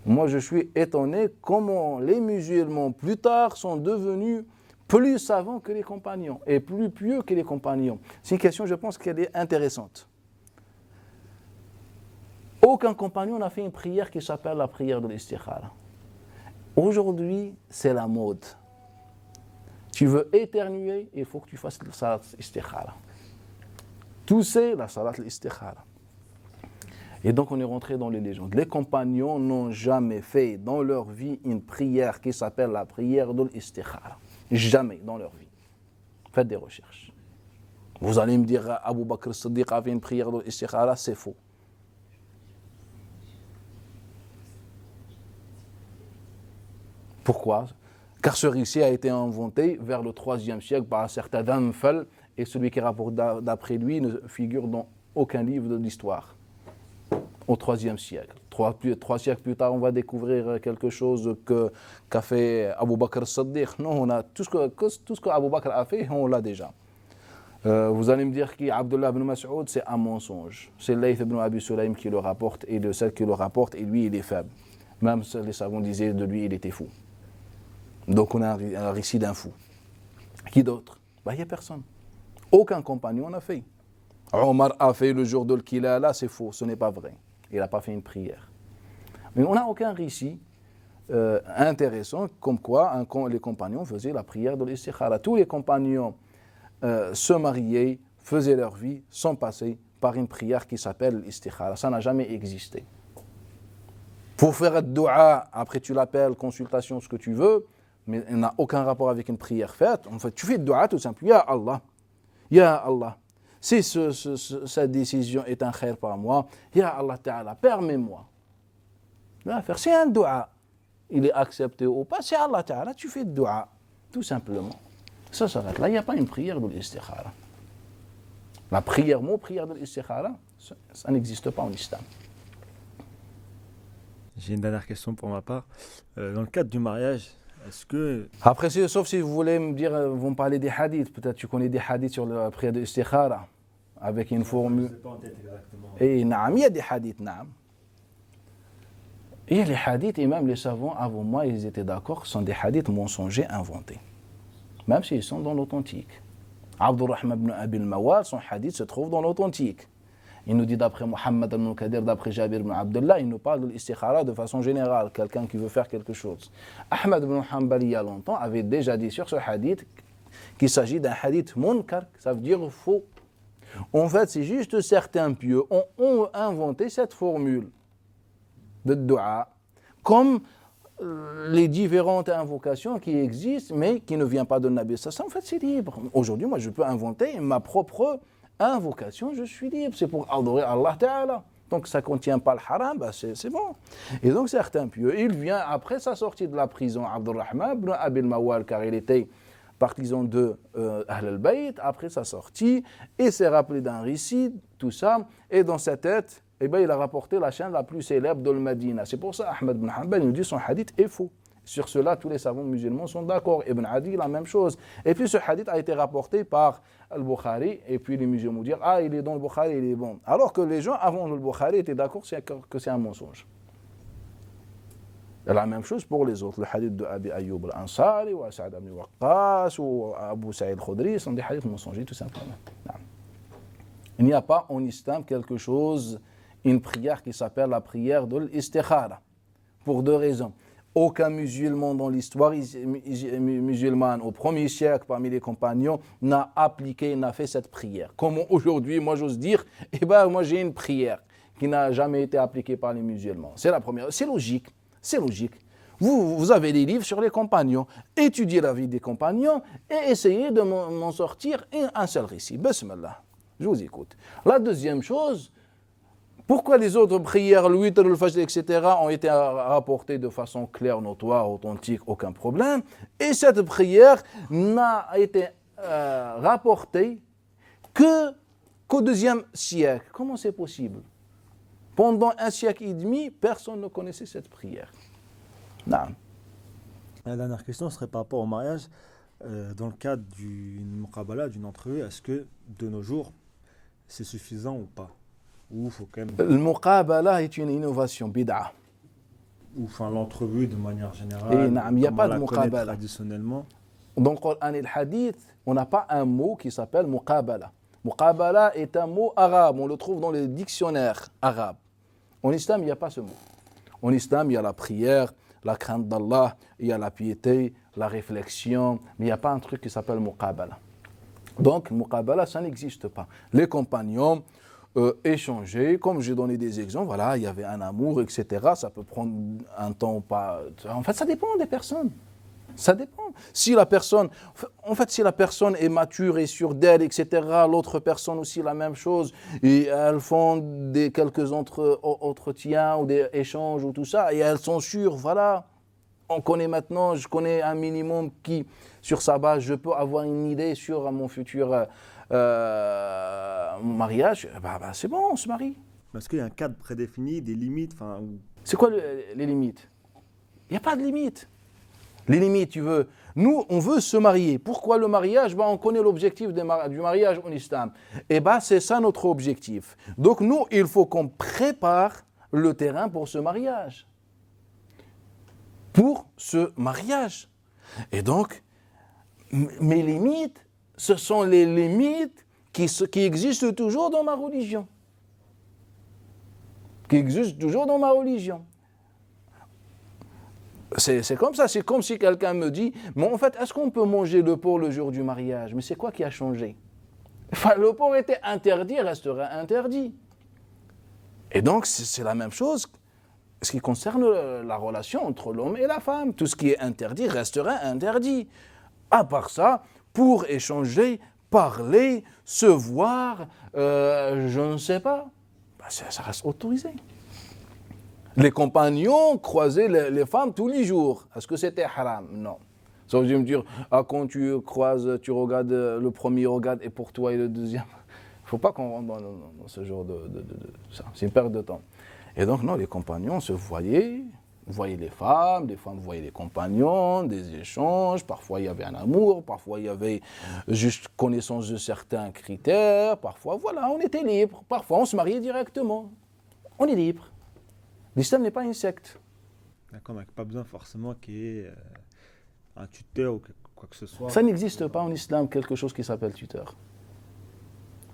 Moi, je suis étonné comment les musulmans, plus tard, sont devenus plus savants que les compagnons et plus pieux que les compagnons. C'est une question, je pense, qu'elle est intéressante. Aucun compagnon n'a fait une prière qui s'appelle la prière de l'istikhara. Aujourd'hui, c'est la mode. Tu veux éternuer, il faut que tu fasses la salat l'istikhara. Tousser, la salat l'istikhara. Et donc on est rentré dans les légendes. Les compagnons n'ont jamais fait dans leur vie une prière qui s'appelle la prière de l'istikhara. Jamais dans leur vie. Faites des recherches. Vous allez me dire, Abu Bakr as-Siddiq avait une prière de l'istikhara, c'est faux. Pourquoi? Car ce récit a été inventé vers le 3e siècle par un certain Damfal, et celui qui rapporte d'après lui ne figure dans aucun livre de l'histoire. Au 3e siècle. Trois siècles plus tard, on va découvrir quelque chose qu'a fait Abu Bakr as-Siddiq. Non, on a tout ce que Abu Bakr a fait, on l'a déjà. Vous allez me dire qu'Abdullah ibn Mas'ud, c'est un mensonge. C'est Layth ibn Abi Sulaym qui le rapporte, et de celle qui le rapporte, et lui, il est faible. Même les savants disaient de lui, il était fou. Donc on a un récit d'un fou. Qui d'autre? Il n'y a personne. Aucun compagnon n'a fait. Omar a fait le jour de l'Kilala, c'est faux, ce n'est pas vrai. Il n'a pas fait une prière. Mais on n'a aucun récit intéressant comme quoi les compagnons faisaient la prière de l'istikhara. Tous les compagnons se mariaient, faisaient leur vie sans passer par une prière qui s'appelle l'istikhara. Ça n'a jamais existé. Pour faire un dua, après tu l'appelles, consultation, ce que tu veux, mais elle n'a aucun rapport avec une prière faite. En fait, tu fais dua tout simplement. Ya Allah, Ya Allah. Si cette décision est un khair par moi, Ya Allah Ta'ala, permets-moi. C'est un dua. Il est accepté ou pas, c'est Allah Ta'ala, tu fais dua. Tout simplement. Ça s'arrête là. Il n'y a pas une prière de l'istikhara. La prière de l'istikhara, ça n'existe pas en islam.
J'ai une dernière question pour ma part. Dans le cadre du mariage, est-ce que...
Après, sauf si vous voulez me dire, vous me parlez des hadiths, peut-être tu connais des hadiths sur la prière de l'istikhara, avec une formule.
Je ne sais pas en tête exactement.
Et naam, il y a des hadiths, naam. Il y a les hadiths, et même les savants avant moi, ils étaient d'accord, sont des hadiths mensongers inventés. Même s'ils sont dans l'authentique. Abdurrahman ibn Abil Mawal, son hadith se trouve dans l'authentique. Il nous dit d'après Muhammad ibn Kadir, d'après Jabir ibn Abdullah, il nous parle de l'istikhara de façon générale, quelqu'un qui veut faire quelque chose. Ahmad ibn Hanbali, il y a longtemps, avait déjà dit sur ce hadith qu'il s'agit d'un hadith munkar, ça veut dire faux. En fait, c'est juste certains pieux ont inventé cette formule de dua, comme les différentes invocations qui existent, mais qui ne viennent pas de Nabi. Ça, en fait, c'est libre. Aujourd'hui, moi, je peux inventer ma propre invocation, je suis libre. C'est pour adorer Allah Ta'ala. Donc, ça ne contient pas le haram, bah c'est bon. Et donc, certains pieux, il vient après sa sortie de la prison, Abdurrahman ibn Abil Mawal, car il était partisan de Ahl al-Bayt, après sa sortie, et s'est rappelé d'un récit, tout ça, et dans sa tête, eh bien, il a rapporté la chaîne la plus célèbre de l'Madina. C'est pour ça Ahmad ibn Hanbal nous dit son hadith est faux. Sur cela, tous les savants musulmans sont d'accord. Ibn Adi, la même chose. Et puis ce hadith a été rapporté par Al-Bukhari, et puis les musulmans disent ah, il est dans le Bukhari, il est bon. Alors que les gens avant le Bukhari étaient d'accord que c'est un mensonge. La même chose pour les autres. Le hadith de Abi Ayyub al-Ansari, ou Sa'd ibn Waqqas, ou Abu Sa'id al-Khudri sont des hadiths mensongers, tout simplement. Il n'y a pas en islam quelque chose, une prière qui s'appelle la prière de l'istikhara. Pour deux raisons. Aucun musulman dans l'histoire musulmane au 1er siècle parmi les compagnons n'a appliqué, n'a fait cette prière. Comment aujourd'hui, moi j'ose dire, eh ben moi j'ai une prière qui n'a jamais été appliquée par les musulmans. C'est la première. C'est logique. C'est logique. Vous avez des livres sur les compagnons. Étudiez la vie des compagnons et essayez de m'en sortir un seul récit. Bismillah. Je vous écoute. La deuxième chose, pourquoi les autres prières, le witr, le fajr, etc., ont été rapportées de façon claire, notoire, authentique, aucun problème, et cette prière n'a été rapportée qu'au 2e siècle. Comment c'est possible? Pendant un siècle et demi, personne ne connaissait cette prière. Non.
La dernière question serait par rapport au mariage. Dans le cadre d'une muqabala, d'une entrevue, est-ce que de nos jours, c'est suffisant ou pas? Ou il faut quand même.
Le muqabala est une innovation, bid'a.
Ou enfin l'entrevue de manière générale.
Et il n'y a
comme
pas
on
de
la connaît
muqabala.
traditionnellement.
Dans le Coran et le Hadith, on n'a pas un mot qui s'appelle muqabala. Muqabala est un mot arabe, on le trouve dans les dictionnaires arabes. En islam, il n'y a pas ce mot. En islam, il y a la prière, la crainte d'Allah, il y a la piété, la réflexion, mais il n'y a pas un truc qui s'appelle muqabala. Donc, muqabala, ça n'existe pas. Les compagnons échanger, comme j'ai donné des exemples, voilà, il y avait un amour, etc. Ça peut prendre un temps ou pas. En fait, ça dépend des personnes. Ça dépend. Si la personne, en fait, si la personne est mature et sûre d'elle, etc., l'autre personne aussi la même chose, et elles font quelques entretiens ou des échanges ou tout ça, et elles sont sûres, voilà, on connaît maintenant, je connais un minimum qui, sur sa base, je peux avoir une idée sur mon futur mariage, c'est bon, on se marie.
Est-ce qu'il y a un cadre prédéfini, des limites
C'est quoi les limites? Il n'y a pas de limite. Les limites, nous, on veut se marier. Pourquoi le mariage? On connaît l'objectif du mariage en islam. Et c'est ça notre objectif. Donc nous, il faut qu'on prépare le terrain pour ce mariage. Pour ce mariage. Et donc, mes limites, ce sont les limites qui existent toujours dans ma religion. Qui existent toujours dans ma religion. C'est comme ça, c'est comme si quelqu'un me dit, mais en fait, est-ce qu'on peut manger le porc le jour du mariage? Mais c'est quoi qui a changé? Enfin, le porc était interdit, restera interdit. Et donc, c'est la même chose, ce qui concerne la relation entre l'homme et la femme. Tout ce qui est interdit restera interdit. À part ça, pour échanger, parler, se voir, je ne sais pas, ça reste autorisé. Les compagnons croisaient les femmes tous les jours. Est-ce que c'était haram? Non. Ça veut dire me dire, quand tu croises, tu regardes le premier regard et pour toi et le deuxième. Il ne faut pas qu'on rentre dans ce genre de ça. C'est une perte de temps. Et donc, non, les compagnons se voyaient les femmes voyaient les compagnons, des échanges. Parfois, il y avait un amour. Parfois, il y avait juste connaissance de certains critères. Parfois, voilà, on était libre. Parfois, on se mariait directement. On est libre. L'islam n'est pas une secte.
D'accord, mais pas besoin forcément qu'il y ait un tuteur ou quoi que ce soit.
Ça n'existe pas en islam quelque chose qui s'appelle tuteur.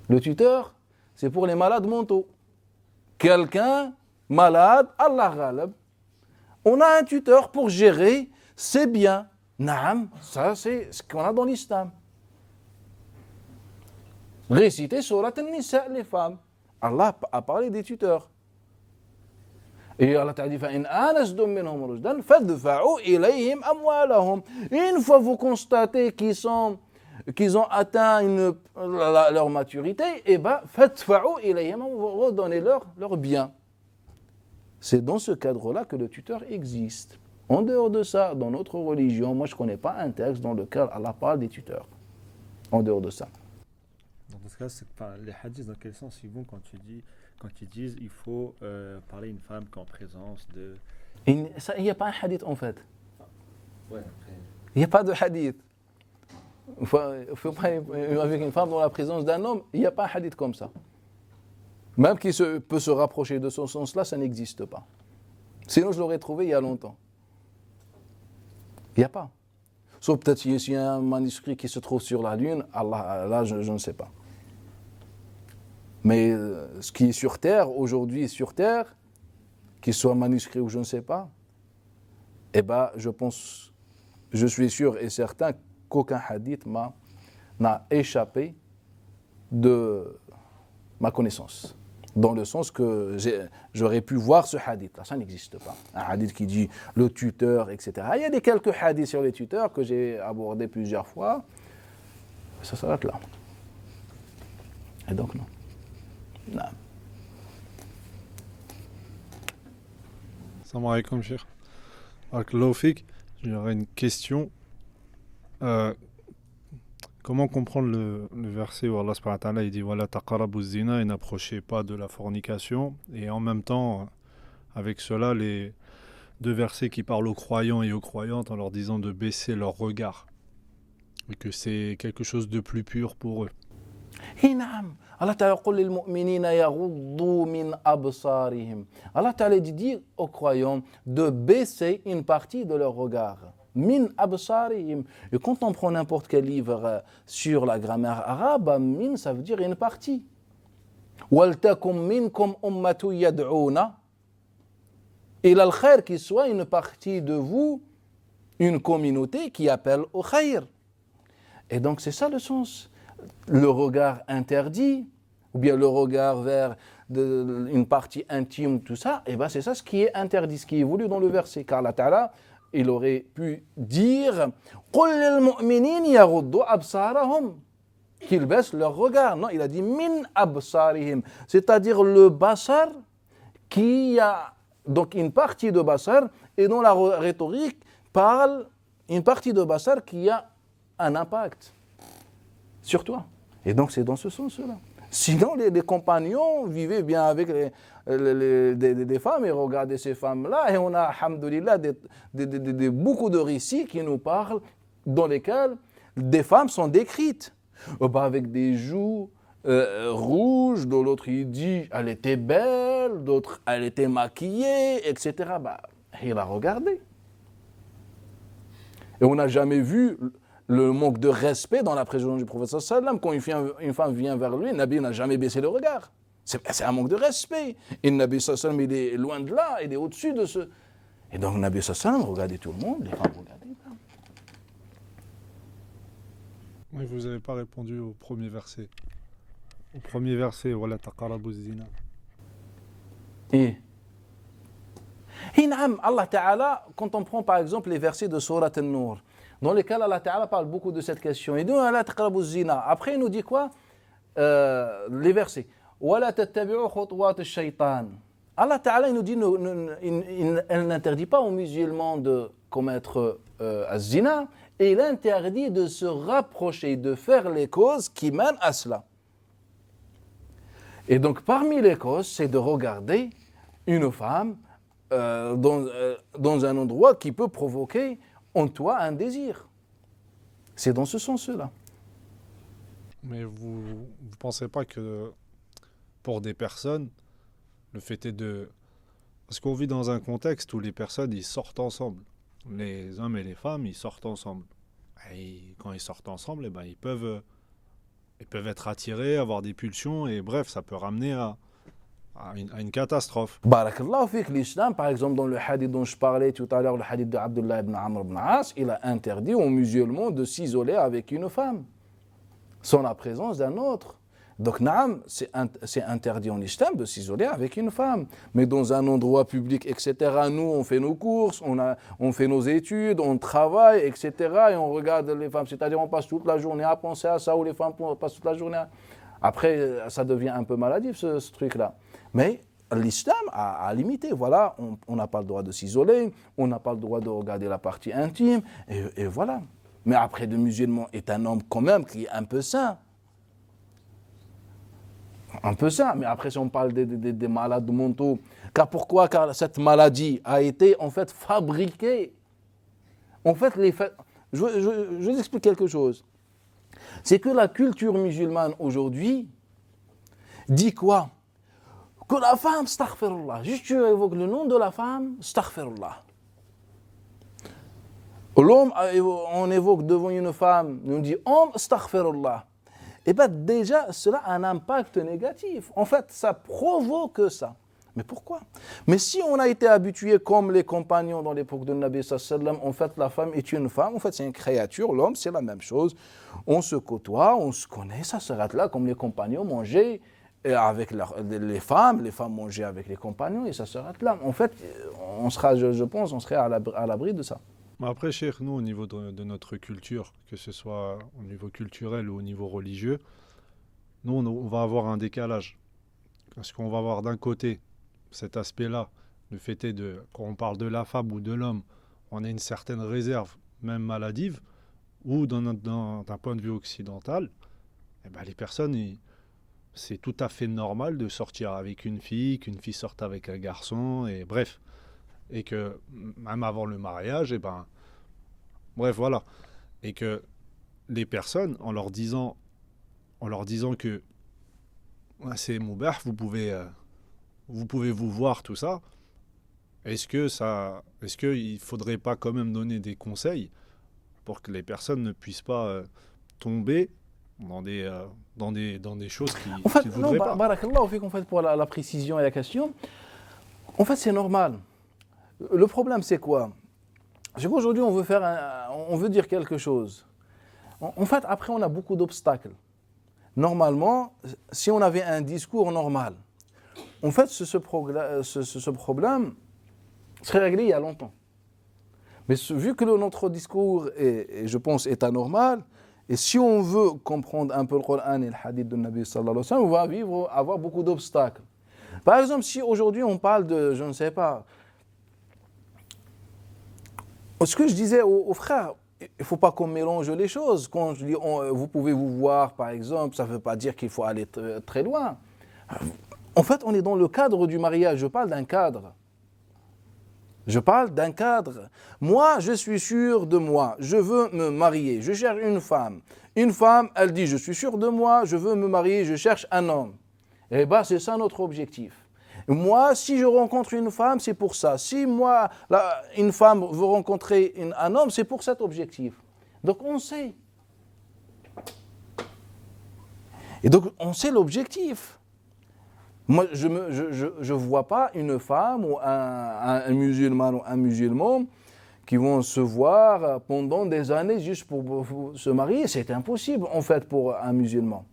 Le tuteur, c'est pour les malades mentaux. Quelqu'un malade, Allah ghalab. On a un tuteur pour gérer ses biens. Naam, ça c'est ce qu'on a dans l'islam. Réciter Surat An-Nisa, les femmes. Allah a parlé des tuteurs. Et Allah t'a dit, une fois vous constatez qu'ils ont atteint leur maturité, vous redonnez leur bien. C'est dans ce cadre-là que le tuteur existe. En dehors de ça, dans notre religion, moi je ne connais pas un texte dans lequel Allah parle des tuteurs. En dehors de ça.
Dans ce cas, les hadiths, dans quel sens ils vont quand ils disent il faut parler à une femme qui est en présence de...
Il n'y a pas un hadith en fait.
Ouais, après...
Il n'y a pas de hadith. Il faut pas avec une femme dans la présence d'un homme, il n'y a pas un hadith comme ça. Même qui peut se rapprocher de ce sens-là, ça n'existe pas. Sinon, je l'aurais trouvé il y a longtemps. Il n'y a pas. Sauf peut-être s'il y a un manuscrit qui se trouve sur la Lune, Allah, là, je ne sais pas. Mais ce qui est sur Terre, aujourd'hui sur Terre, qu'il soit manuscrit ou je ne sais pas, je suis sûr et certain qu'aucun hadith n'a échappé de ma connaissance. Dans le sens que j'aurais pu voir ce hadith-là, ça n'existe pas. Un hadith qui dit le tuteur, etc. Il y a quelques hadiths sur les tuteurs que j'ai abordés plusieurs fois, ça s'arrête là. Et donc non. Non.
Salam alaikum, Cheikh. Barakallahu fik. J'aurais une question. Comment comprendre le verset où Allah subhanahu wa ta'ala il dit voilà taqarabu zina et n'approchez pas de la fornication, et en même temps avec cela deux versets qui parlent aux croyants et aux croyantes en leur disant de baisser leur regard et que c'est quelque chose de plus pur pour eux.
اي نعم الله تعالى يقول للمؤمنين يغضوا من أبصارهم. Allah تعالى dit aux croyants de baisser une partie de leur regard. Min absarihim. Et quand on prend n'importe quel livre sur la grammaire arabe, min ça veut dire une partie. Waltakum minkum ummatu yad'una ila al-khair, qu'il soit une partie de vous, une communauté qui appelle au khair. Et donc c'est ça le sens. Le regard interdit, ou bien le regard vers une partie intime, tout ça, et ben c'est ça ce qui est interdit, ce qui est voulu dans le verset. Car Allah Ta'ala, il aurait pu dire قُلْ لِلْمُؤْمِنِينَ يَغُضُّوا أَبْصَارَهُمْ, qu'ils baissent leur regard. Non, il a dit min absarihim, c'est-à-dire le basar qui a donc une partie de basar, et dont la rhétorique parle une partie de basar qui a un impact sur toi. Et donc c'est dans ce sens-là. Sinon, les compagnons vivaient bien avec des femmes et regardaient ces femmes-là. Et on a, alhamdoulilah, beaucoup de récits qui nous parlent, dans lesquels des femmes sont décrites. Avec des joues rouges, de l'autre il dit elle était belle, d'autres elle était maquillée, etc. Il a regardé. Et on n'a jamais vu le manque de respect dans la présence du prophète sallam. Quand une femme vient vers lui, le Nabi n'a jamais baissé le regard. C'est un manque de respect. Et le Nabi sallam, il est loin de là, il est au-dessus de ce... Et donc le Nabi sallam regardait tout le monde, les femmes regardaient.
Oui, vous n'avez pas répondu au premier verset. Au premier verset, voilà taqarabu zina.
Et Allah Ta'ala, quand on prend par exemple les versets de Surat An-Nur, dans lesquels Allah Ta'ala parle beaucoup de cette question. Et nous, Allah taqrabu zina. Après, il nous dit quoi? Les versets. Wala tattabi'u khutwat ash-shaytan. Allah Ta'ala, il nous dit, elle n'interdit pas aux musulmans de commettre az-zina, et il interdit de se rapprocher, de faire les causes qui mènent à cela. Et donc, parmi les causes, c'est de regarder une femme dans un endroit qui peut provoquer en toi un désir. C'est dans ce sens-là.
Mais vous ne pensez pas que pour des personnes, le fait est de... Parce qu'on vit dans un contexte où les personnes, ils sortent ensemble. Les hommes et les femmes, ils sortent ensemble. Et quand ils sortent ensemble, eh ben, ils peuvent être attirés, avoir des pulsions, et bref, ça peut ramener à une catastrophe.
Barakallahu fik, l'islam, par exemple, dans le hadith dont je parlais tout à l'heure, le hadith de Abdullah ibn Amr ibn As, il a interdit aux musulmans de s'isoler avec une femme, sans la présence d'un autre. Donc, naam, c'est interdit en islam de s'isoler avec une femme. Mais dans un endroit public, etc., nous, on fait nos courses, on fait nos études, on travaille, etc., et on regarde les femmes. C'est-à-dire, on passe toute la journée à penser à ça, ou les femmes passent toute la journée à... Après, ça devient un peu maladif, ce truc-là. Mais l'islam a limité. Voilà, on n'a pas le droit de s'isoler, on n'a pas le droit de regarder la partie intime, et voilà. Mais après, le musulman est un homme quand même qui est un peu sain. Un peu ça, mais après si on parle des malades mentaux, car pourquoi? Car cette maladie a été en fait fabriquée. En fait, je vous explique quelque chose. C'est que la culture musulmane aujourd'hui dit quoi? Que la femme, astaghfirullah, juste tu évoques le nom de la femme, astaghfirullah. L'homme, on évoque devant une femme, on dit homme, astaghfirullah. Et bien déjà, cela a un impact négatif. En fait, ça provoque ça. Mais pourquoi? Mais si on a été habitué comme les compagnons dans l'époque de Nabi sallam, en fait, la femme est une femme, en fait, c'est une créature, l'homme, c'est la même chose. On se côtoie, on se connaît, ça s'arrête là, comme les compagnons mangeaient avec les femmes mangeaient avec les compagnons, et ça s'arrête là. En fait, on sera, je pense, on serait à l'abri de ça.
Après, cheikh, nous, au niveau de notre culture, que ce soit au niveau culturel ou au niveau religieux, nous, on va avoir un décalage. Parce qu'on va avoir d'un côté cet aspect-là, le fait est quand on parle de la femme ou de l'homme, on a une certaine réserve, même maladive, ou d'un point de vue occidental, eh ben, les personnes, c'est tout à fait normal de sortir avec une fille, qu'une fille sorte avec un garçon, et bref. et que même avant le mariage, et ben, bref, voilà. Et que les personnes, en leur disant que ouais, c'est moubah, vous pouvez vous voir, tout ça, est-ce qu'il faudrait pas quand même donner des conseils pour que les personnes ne puissent pas tomber dans des choses
En fait,
qu'ils ne
non,
voudraient pas.
barakallahu fik, en fait, pour la précision et la question, en fait, c'est normal. Le problème, c'est quoi? C'est qu'aujourd'hui, on veut dire quelque chose. En fait, après, on a beaucoup d'obstacles. Normalement, si on avait un discours normal, en fait, ce problème serait réglé il y a longtemps. Mais vu que notre discours, je pense, est anormal, et si on veut comprendre un peu le Coran et le hadith de Nabi sallallahu alayhi wa sallam, on va avoir beaucoup d'obstacles. Par exemple, si aujourd'hui on parle de, je ne sais pas, ce que je disais aux frères, il ne faut pas qu'on mélange les choses. Quand je dis vous pouvez vous voir, par exemple, ça ne veut pas dire qu'il faut aller très loin. En fait, on est dans le cadre du mariage. Je parle d'un cadre. Je parle d'un cadre. Moi, je suis sûr de moi. Je veux me marier. Je cherche une femme. Une femme, elle dit, je suis sûr de moi, je veux me marier, je cherche un homme. Eh bien, c'est ça notre objectif. Moi, si je rencontre une femme, c'est pour ça. Si moi, une femme veut rencontrer un homme, c'est pour cet objectif. Donc, on sait. Et donc, on sait l'objectif. Moi, je ne vois pas une femme ou un musulman ou un musulman qui vont se voir pendant des années juste pour se marier. C'est impossible, en fait, pour un musulman.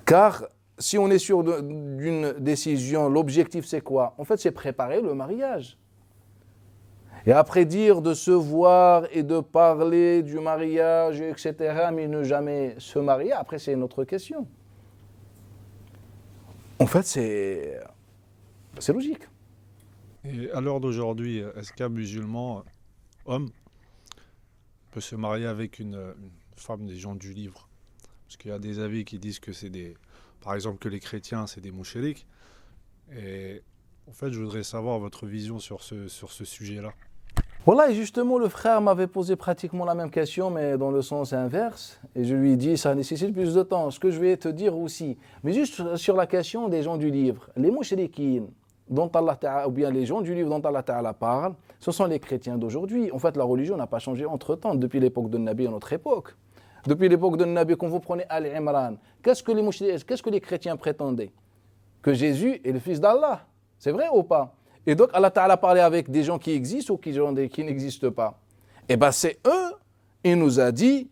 Car si on est sûr d'une décision, l'objectif c'est quoi? En fait, c'est préparer le mariage. Et après dire de se voir et de parler du mariage, etc., mais ne jamais se marier, après c'est une autre question. En fait, c'est logique.
Et à l'heure d'aujourd'hui, est-ce qu'un musulman, homme, peut se marier avec une femme des gens du livre? Parce qu'il y a des avis qui disent que par exemple, que les chrétiens, c'est des mouchériques. Et en fait, je voudrais savoir votre vision sur ce sujet-là.
Voilà, et justement, le frère m'avait posé pratiquement la même question, mais dans le sens inverse. Et je lui ai dit, ça nécessite plus de temps. Ce que je vais te dire aussi, mais juste sur la question des gens du livre, les mouchriquines, dont Allah Ta'ala, ou bien les gens du livre dont Allah Ta'ala parle, ce sont les chrétiens d'aujourd'hui. En fait, la religion n'a pas changé entre-temps, depuis l'époque de Nabi à notre époque. Depuis l'époque de Nabi, quand vous prenez Al-Imran, qu'est-ce que les chrétiens prétendaient? Que Jésus est le fils d'Allah. C'est vrai ou pas? Et donc, Allah Ta'ala parlait avec des gens qui existent ou qui n'existent pas. Et bien, c'est eux, il nous a dit,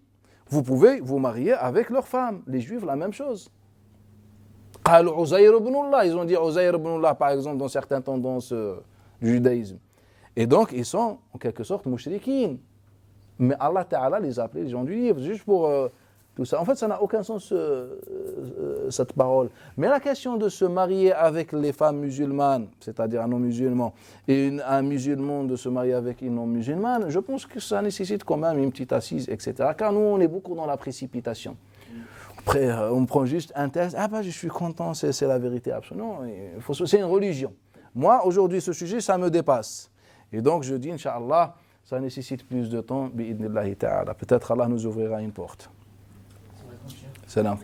vous pouvez vous marier avec leurs femmes. Les Juifs, la même chose. Ils ont dit Uzayr ibn Allah, par exemple, dans certaines tendances du judaïsme. Et donc, ils sont, en quelque sorte, mouchriquines. Mais Allah Ta'ala les a appelés les gens du livre, juste pour tout ça. En fait, ça n'a aucun sens, cette parole. Mais la question de se marier avec les femmes musulmanes, c'est-à-dire un non-musulman, et un musulman de se marier avec une non-musulmane, je pense que ça nécessite quand même une petite assise, etc. Car nous, on est beaucoup dans la précipitation. Après, on prend juste un texte, ah ben je suis content, c'est la vérité absolue. Non, c'est une religion. Moi, aujourd'hui, ce sujet, ça me dépasse. Et donc, je dis, Inch'Allah, ça nécessite plus de temps, bi'idnillahi ta'ala. Peut-être Allah nous ouvrira une porte. Salam.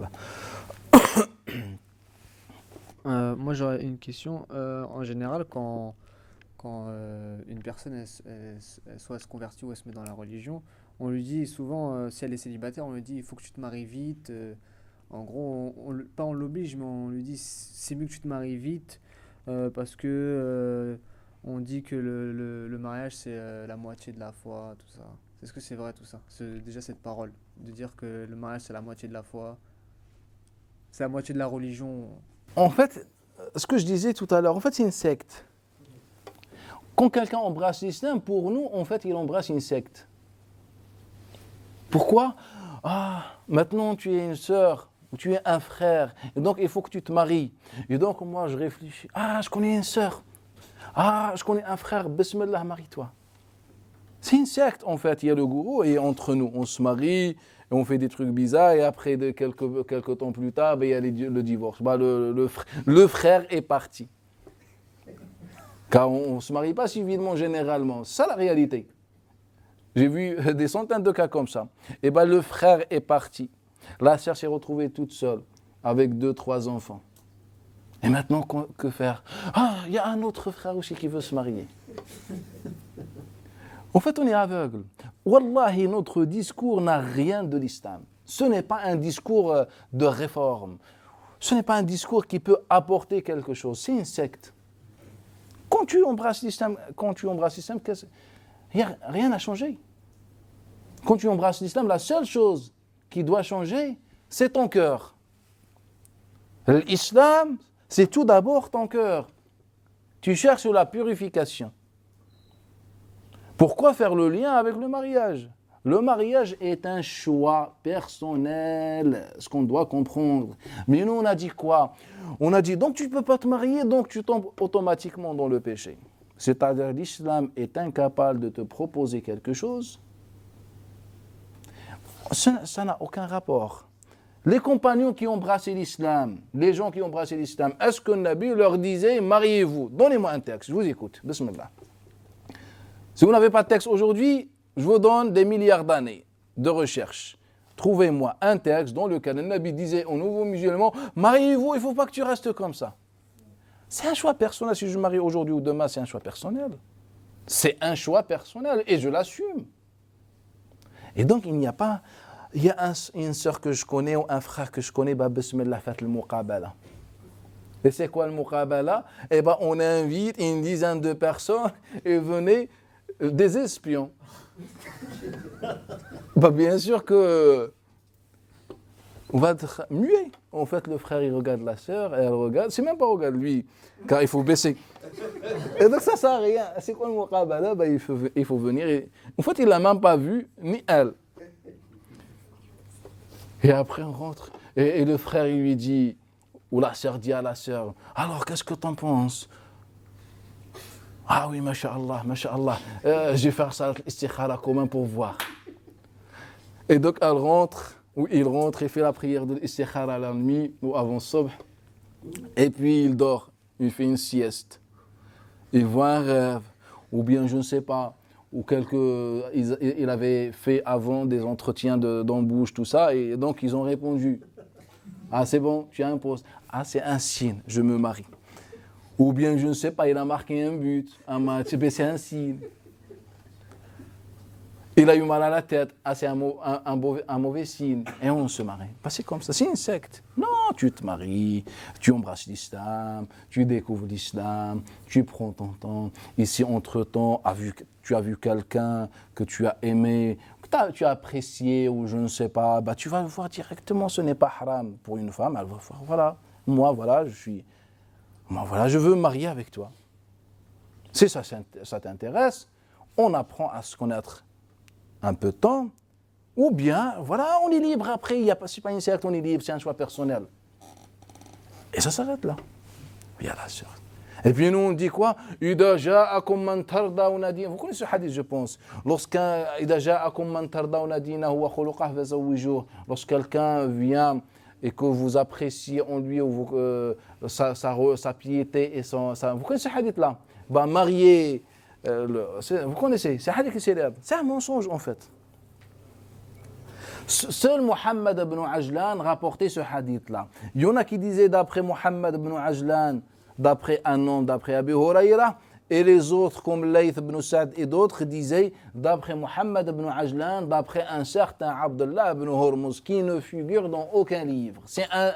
Moi, j'aurais une question. En général, quand une personne soit elle se convertit ou elle se met dans la religion, on lui dit souvent, si elle est célibataire, on lui dit il faut que tu te maries vite. En gros, pas on l'oblige, mais on lui dit c'est mieux que tu te maries vite parce que on dit que le mariage c'est la moitié de la foi, tout ça. Est-ce que c'est vrai tout ça? Déjà cette parole, de dire que le mariage c'est la moitié de la foi, c'est la moitié de la religion.
En fait, ce que je disais tout à l'heure, en fait c'est une secte. Quand quelqu'un embrasse l'islam, pour nous, en fait, il embrasse une secte. Pourquoi? Ah, maintenant tu es une sœur, ou tu es un frère, et donc il faut que tu te maries. Et donc moi je réfléchis, ah, je connais une sœur, ah, je connais un frère, bismillah, marie-toi. C'est une secte en fait, il y a le gourou, et entre nous, on se marie, et on fait des trucs bizarres, et après, quelques temps plus tard, il y a le divorce. Le frère est parti. Car on ne se marie pas civilement généralement. C'est ça la réalité. J'ai vu des centaines de cas comme ça. Et bien le frère est parti. La sœur s'est retrouvée toute seule avec 2-3 enfants. Et maintenant, que faire? Ah, il y a un autre frère aussi qui veut se marier. En fait, on est aveugle. Wallahi, notre discours n'a rien de l'islam. Ce n'est pas un discours de réforme. Ce n'est pas un discours qui peut apporter quelque chose. C'est une secte. Quand tu embrasses l'islam, rien n'a changé. Quand tu embrasses l'islam, la seule chose qui doit changer, c'est ton cœur. L'islam, c'est tout d'abord ton cœur. Tu cherches la purification. Pourquoi faire le lien avec le mariage? Le mariage est un choix personnel, ce qu'on doit comprendre. Mais nous, on a dit quoi? On a dit, donc tu ne peux pas te marier, donc tu tombes automatiquement dans le péché. C'est-à-dire, l'islam est incapable de te proposer quelque chose. Ça n'a aucun rapport. Les compagnons qui ont embrassé l'islam, les gens qui ont embrassé l'islam, est-ce que le Nabi leur disait, mariez-vous? Donnez-moi un texte, je vous écoute. Bismillah. Si vous n'avez pas de texte aujourd'hui, je vous donne des milliards d'années de recherche. Trouvez-moi un texte dans lequel le Nabi disait aux nouveaux musulmans, mariez-vous, il ne faut pas que tu restes comme ça. C'est un choix personnel. Si je me marie aujourd'hui ou demain, c'est un choix personnel. C'est un choix personnel et je l'assume. Et donc, il n'y a pas... Il y a une sœur que je connais ou un frère que je connais, bismillah, faites le muqabala. Et c'est quoi le muqabala? Eh bien, on invite une dizaine de personnes et venez des espions. Bien sûr que on va être muet. En fait, le frère, il regarde la sœur, et elle regarde. C'est même pas regarde lui, car il faut baisser. Et donc ça sert à rien. C'est quoi le muqabala? Il faut venir. En fait, il l'a même pas vu, ni elle. Et après, on rentre. Et le frère, il lui dit, ou la sœur dit à la sœur, alors, qu'est-ce que t'en penses? Ah oui, masha'Allah. Je vais faire ça istikhara commun pour voir. Et donc, elle rentre, ou il rentre et fait la prière de l'istikhara la nuit, ou avant subh. Et puis, il dort. Il fait une sieste. Il voit un rêve. Ou bien, je ne sais pas, ou il avait fait avant des entretiens d'embauche, tout ça, et donc ils ont répondu. Ah, c'est bon, tu as un poste. Ah, c'est un signe, je me marie. Ou bien, je ne sais pas, il a marqué un but, un match, c'est un signe. Il a eu mal à la tête, ah, c'est un mauvais signe, et on se marie. C'est comme ça, c'est une secte. Non, tu te maries, tu embrasses l'islam, tu découvres l'islam, tu prends ton temps. Ici, entre-temps, tu as vu quelqu'un que tu as aimé, que tu as apprécié, ou je ne sais pas, tu vas le voir directement, ce n'est pas haram pour une femme, elle va voir, voilà, je veux me marier avec toi. Si ça t'intéresse, on apprend à se connaître un peu de temps, ou bien, on est libre après, c'est pas une secte, on est libre, c'est un choix personnel. Et ça s'arrête là. Il y a la sœur. Et puis nous, on dit quoi? Vous connaissez ce hadith, je pense. Lorsque quelqu'un vient et que vous appréciez en lui sa piété et vous connaissez ce hadith-là? Marié. Vous connaissez, c'est un hadith qui célèbre. C'est un mensonge en fait. Seul Mohammed ibn Ajlan rapportait ce hadith-là. Il y en a qui disaient d'après Mohammed ibn Ajlan, d'après un nom, d'après Abu Huraira, et les autres comme Layth ibn Sa'd et d'autres disaient d'après Mohammed ibn Ajlan, d'après un certain Abdullah ibn Hormuz qui ne figure dans aucun livre. C'est un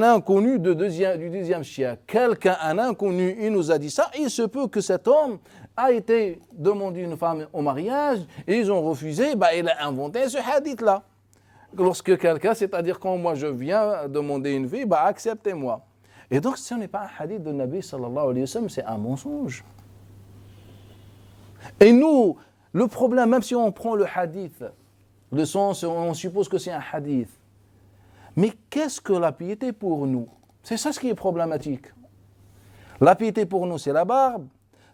inconnu du deuxième siècle. Un inconnu, il nous a dit ça. Il se peut que cet homme a été demandé une femme au mariage et ils ont refusé. Il a inventé ce hadith-là. Lorsque quelqu'un, c'est-à-dire quand moi je viens demander une vie, acceptez-moi. Et donc ce n'est pas un hadith de Nabi sallallahu alayhi wa sallam, c'est un mensonge. Et nous, le problème, même si on prend le hadith, le sens, on suppose que c'est un hadith. Mais qu'est-ce que la piété pour nous? C'est ça ce qui est problématique. La piété pour nous, c'est la barbe,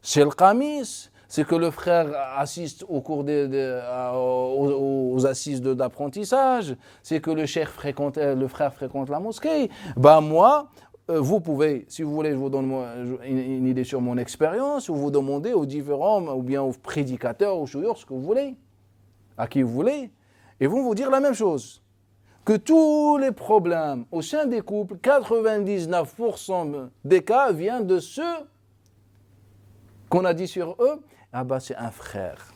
c'est le qamis, c'est que le frère assiste au cours aux assises d'apprentissage, c'est que le frère fréquente la mosquée. Moi, vous pouvez, si vous voulez, je vous donne une idée sur mon expérience, vous demandez aux différents, ou bien aux prédicateurs, aux chouyours, ce que vous voulez, à qui vous voulez, et vont vous dire la même chose. Que tous les problèmes au sein des couples, 99% des cas viennent de ceux qu'on a dit sur eux, ah bah c'est un frère,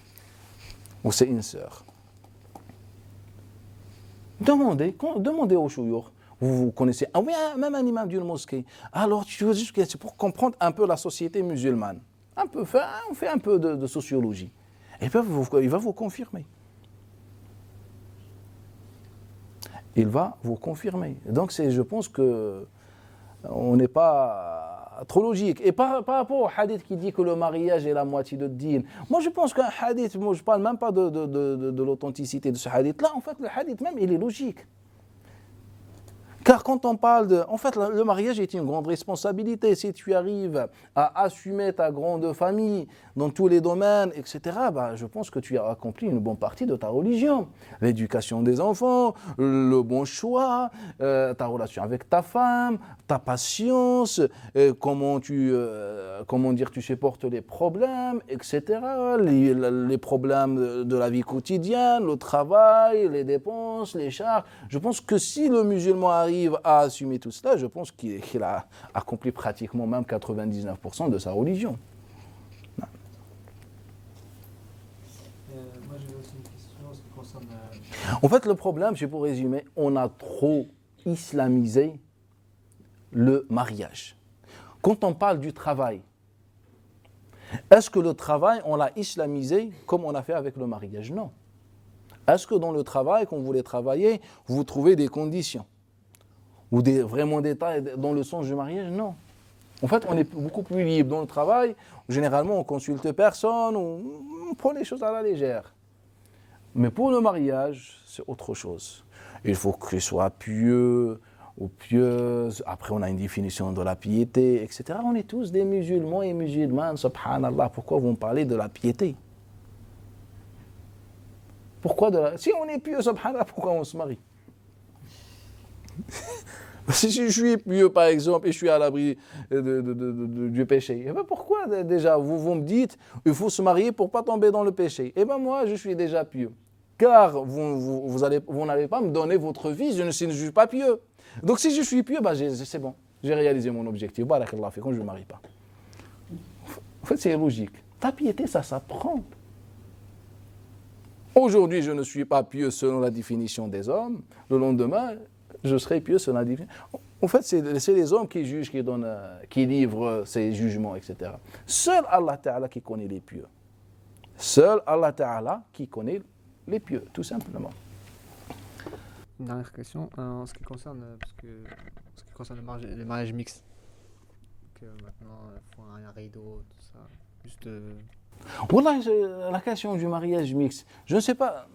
ou c'est une sœur. Demandez aux chouyours. Vous connaissez, ah oui, même un imam d'une mosquée. Alors, tu veux juste que c'est pour comprendre un peu la société musulmane. On fait un peu de sociologie. Et puis, il va vous confirmer. Il va vous confirmer. Donc, je pense que on n'est pas trop logique. Et par rapport au hadith qui dit que le mariage est la moitié de din, moi je pense qu'un hadith, moi je ne parle même pas de l'authenticité de ce hadith-là, en fait le hadith même il est logique. Car quand on parle de... En fait, le mariage est une grande responsabilité. Si tu arrives à assumer ta grande famille dans tous les domaines, etc., bah, je pense que tu as accompli une bonne partie de ta religion. L'éducation des enfants, le bon choix, ta relation avec ta femme, ta patience, comment tu supportes les problèmes, etc., les problèmes de la vie quotidienne, le travail, les dépenses, les charges. Je pense que si le musulman arrive à assumer tout cela, je pense qu'il a accompli pratiquement même 99% de sa religion.
Moi j'ai aussi une question en ce qui concerne...
En fait, le problème, c'est pour résumer, on a trop islamisé le mariage. Quand on parle du travail, est-ce que le travail, on l'a islamisé comme on a fait avec le mariage? Non. Est-ce que dans le travail, quand vous voulez travailler, vous trouvez des conditions ou vraiment des détails dans le sens du mariage? Non. En fait, on est beaucoup plus libre dans le travail. Généralement, on consulte personne, on prend les choses à la légère. Mais pour le mariage, c'est autre chose. Il faut qu'il soit pieux ou pieuse. Après, on a une définition de la piété, etc. On est tous des musulmans et musulmanes, subhanallah. Pourquoi vous me parlez de la piété? Si on est pieux, subhanallah, pourquoi on se marie? Si je suis pieux, par exemple, et je suis à l'abri du péché, et ben pourquoi déjà vous me dites il faut se marier pour ne pas tomber dans le péché? Et bien moi, je suis déjà pieux. Car vous n'allez pas me donner votre vie si je ne suis pas pieux. Donc si je suis pieux, ben c'est bon, j'ai réalisé mon objectif. Barakallah fikum, je ne me marie pas. En fait, c'est logique. Ta piété, ça s'apprend. Aujourd'hui, je ne suis pas pieux selon la définition des hommes. Le lendemain, je serai pieux selon la définition. En fait, c'est les hommes qui jugent, qui livrent ces jugements, etc. Seul Allah Ta'ala qui connaît les pieux. Seul Allah Ta'ala qui connaît les pieux, tout simplement.
Une dernière question, en ce qui concerne les mariages mixtes. Maintenant, il faut un rideau, tout ça. Juste...
Voilà, la question du mariage mixte. Je ne sais pas.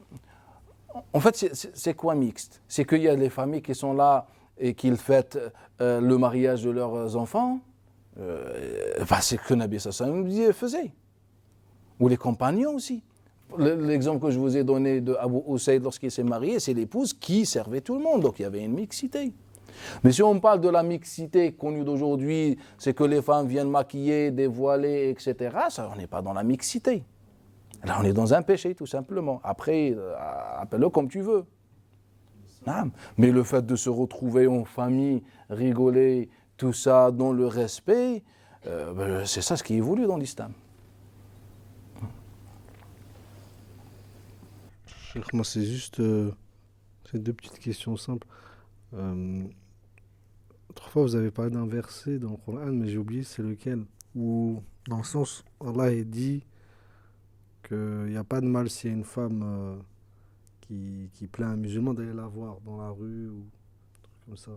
En fait, c'est quoi mixte? C'est qu'il y a des familles qui sont là et qui fêtent le mariage de leurs enfants. C'est ce que Nabi Sallallahu alayhi wa sallam faisait. Ou les compagnons aussi. L'exemple que je vous ai donné de Abu Usaid lorsqu'il s'est marié, c'est l'épouse qui servait tout le monde. Donc il y avait une mixité. Mais si on parle de la mixité connue d'aujourd'hui, c'est que les femmes viennent maquiller, dévoiler, etc. Ça, on n'est pas dans la mixité. Là, on est dans un péché, tout simplement. Après, appelle-le comme tu veux. Non. Mais le fait de se retrouver en famille, rigoler, tout ça, dans le respect, c'est ça ce qui est voulu dans l'islam.
Moi, c'est juste ces deux petites questions simples. Autrefois, vous avez parlé d'un verset dans le Coran, mais j'ai oublié c'est lequel. Où, dans le sens, Allah a dit qu'il n'y a pas de mal s'il y a une femme qui plaint un musulman d'aller la voir dans la rue ou un truc comme ça.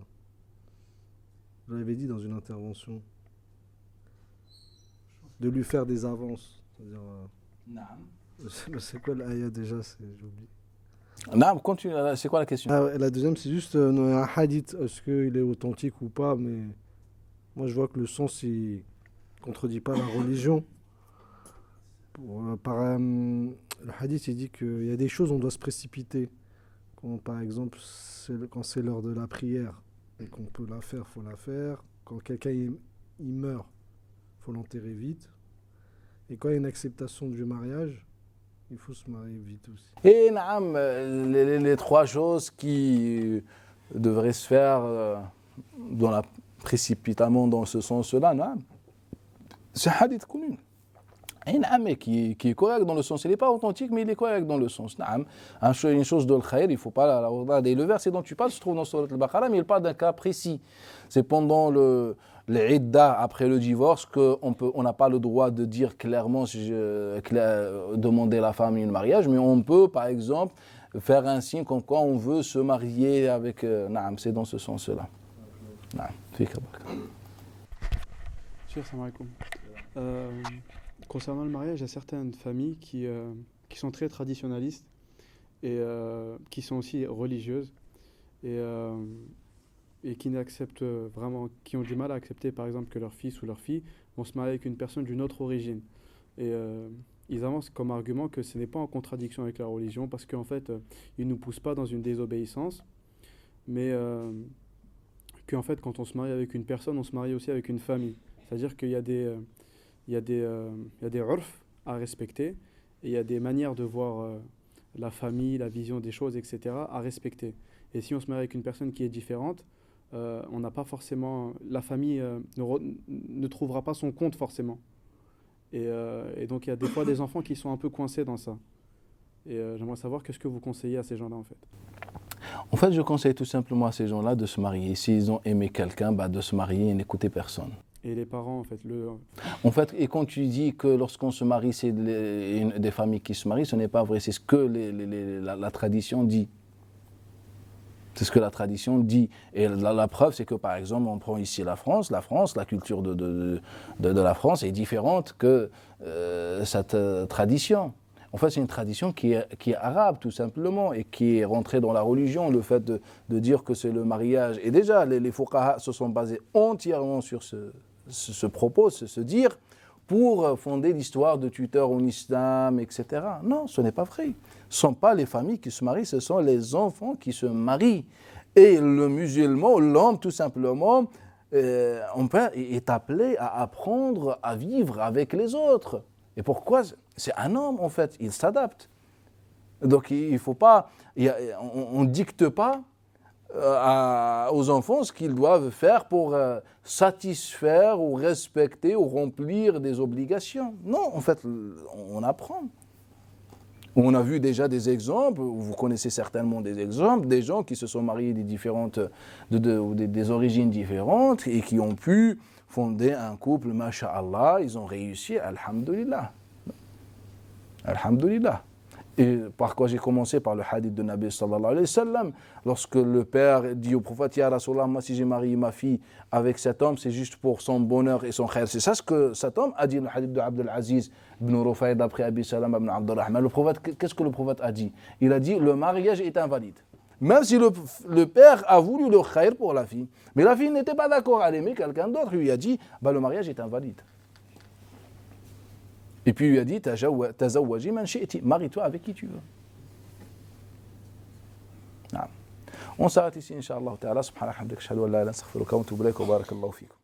Vous l'avez dit dans une intervention. De lui faire des avances. C'est-à-dire, c'est quoi l'ayah déjà? J'ai oublié.
Non, continue, c'est quoi la question?
La deuxième, c'est juste un hadith, est-ce qu'il est authentique ou pas, mais moi je vois que le sens, il contredit pas la religion. Le hadith, il dit qu'il y a des choses où on doit se précipiter. Quand, par exemple, quand c'est l'heure de la prière et qu'on peut la faire, il faut la faire.
quand quelqu'un il meurt, il faut l'enterrer vite. Et quand il y a une acceptation du mariage, il faut se marier vite aussi.
Et naam, les trois choses qui devraient se faire précipitamment dans ce sens-là, naam, c'est un hadith connu. Et naam, qui est correct dans le sens, il n'est pas authentique, mais il est correct dans le sens. Naam, une chose de l'khair, il ne faut pas la regarder. Le verset dont tu parles se trouve dans Surat al-Baqarah, mais il parle d'un cas précis. C'est pendant l'idda, après le divorce, qu'on n'a pas le droit de dire clairement, demander à la femme un mariage, mais on peut, par exemple, faire un signe comme quoi on veut se marier avec. Naam, c'est dans ce sens-là. Naam, fika baraka.
Cheikh, salam alaikum. Concernant le mariage, il y a certaines familles qui sont très traditionnalistes et qui sont aussi religieuses et qui n'acceptent vraiment, qui ont du mal à accepter par exemple que leur fils ou leur fille vont se marier avec une personne d'une autre origine. Et ils avancent comme argument que ce n'est pas en contradiction avec la religion parce qu'en fait, ils ne nous poussent pas dans une désobéissance, mais qu'en fait, quand on se marie avec une personne, on se marie aussi avec une famille. C'est-à-dire qu'il y a des urf à respecter et il y a des manières de voir la famille, la vision des choses, etc. à respecter. Et si on se marie avec une personne qui est différente, on n'a pas forcément, la famille ne trouvera pas son compte forcément. Et donc il y a des fois des enfants qui sont un peu coincés dans ça. Et j'aimerais savoir qu'est-ce que vous conseillez à ces gens-là en fait.
En fait, je conseille tout simplement à ces gens-là de se marier. S'ils ont aimé quelqu'un, de se marier et n'écouter personne.
Et les parents, en fait,
En fait, et quand tu dis que lorsqu'on se marie, c'est des familles qui se marient, ce n'est pas vrai. C'est ce que la tradition dit. C'est ce que la tradition dit. Et la preuve, c'est que, par exemple, on prend ici la France, la culture de la France est différente que cette tradition. En fait, c'est une tradition qui est arabe, tout simplement, et qui est rentrée dans la religion, le fait de dire que c'est le mariage. Et déjà, les fuqaha se sont basés entièrement sur ce propos, ce dire, pour fonder l'histoire de tuteurs en islam, etc. Non, ce n'est pas vrai. Ce ne sont pas les familles qui se marient, ce sont les enfants qui se marient. Et le musulman, l'homme, tout simplement, est appelé à apprendre à vivre avec les autres. Et pourquoi? C'est un homme, en fait, il s'adapte. Donc, il ne faut pas, on ne dicte pas aux enfants ce qu'ils doivent faire pour satisfaire ou respecter ou remplir des obligations. Non, en fait, on apprend. On a vu déjà des exemples, vous connaissez certainement des exemples, des gens qui se sont mariés des origines différentes et qui ont pu fonder un couple, masha'Allah, ils ont réussi, alhamdulillah. Alhamdulillah. Et par quoi j'ai commencé? Par le hadith de Nabi sallallahu alayhi wa sallam. Lorsque le père dit au prophète, Ya Rasulallah, moi si j'ai marié ma fille avec cet homme, c'est juste pour son bonheur et son khair. C'est ça ce que cet homme a dit, le hadith de Abdul Aziz ibn Rufay d'après Abi Salam ibn Abdurrahman. Le prophète, qu'est-ce que le prophète a dit? Il a dit, le mariage est invalide. Même si le père a voulu le khair pour la fille. Mais la fille n'était pas d'accord, elle aimait quelqu'un d'autre. Lui a dit, le mariage est invalide. Et puis il lui a dit, tazawwaji man shi'ti, marie-toi avec qui tu veux. On s'arrête ici, Inch'Allah. Ta'ala, subhanahu wa ta'ala, ashhadu an la ilaha illa anta, astaghfiruka wa atubu ilayk wa barakallahu fikum.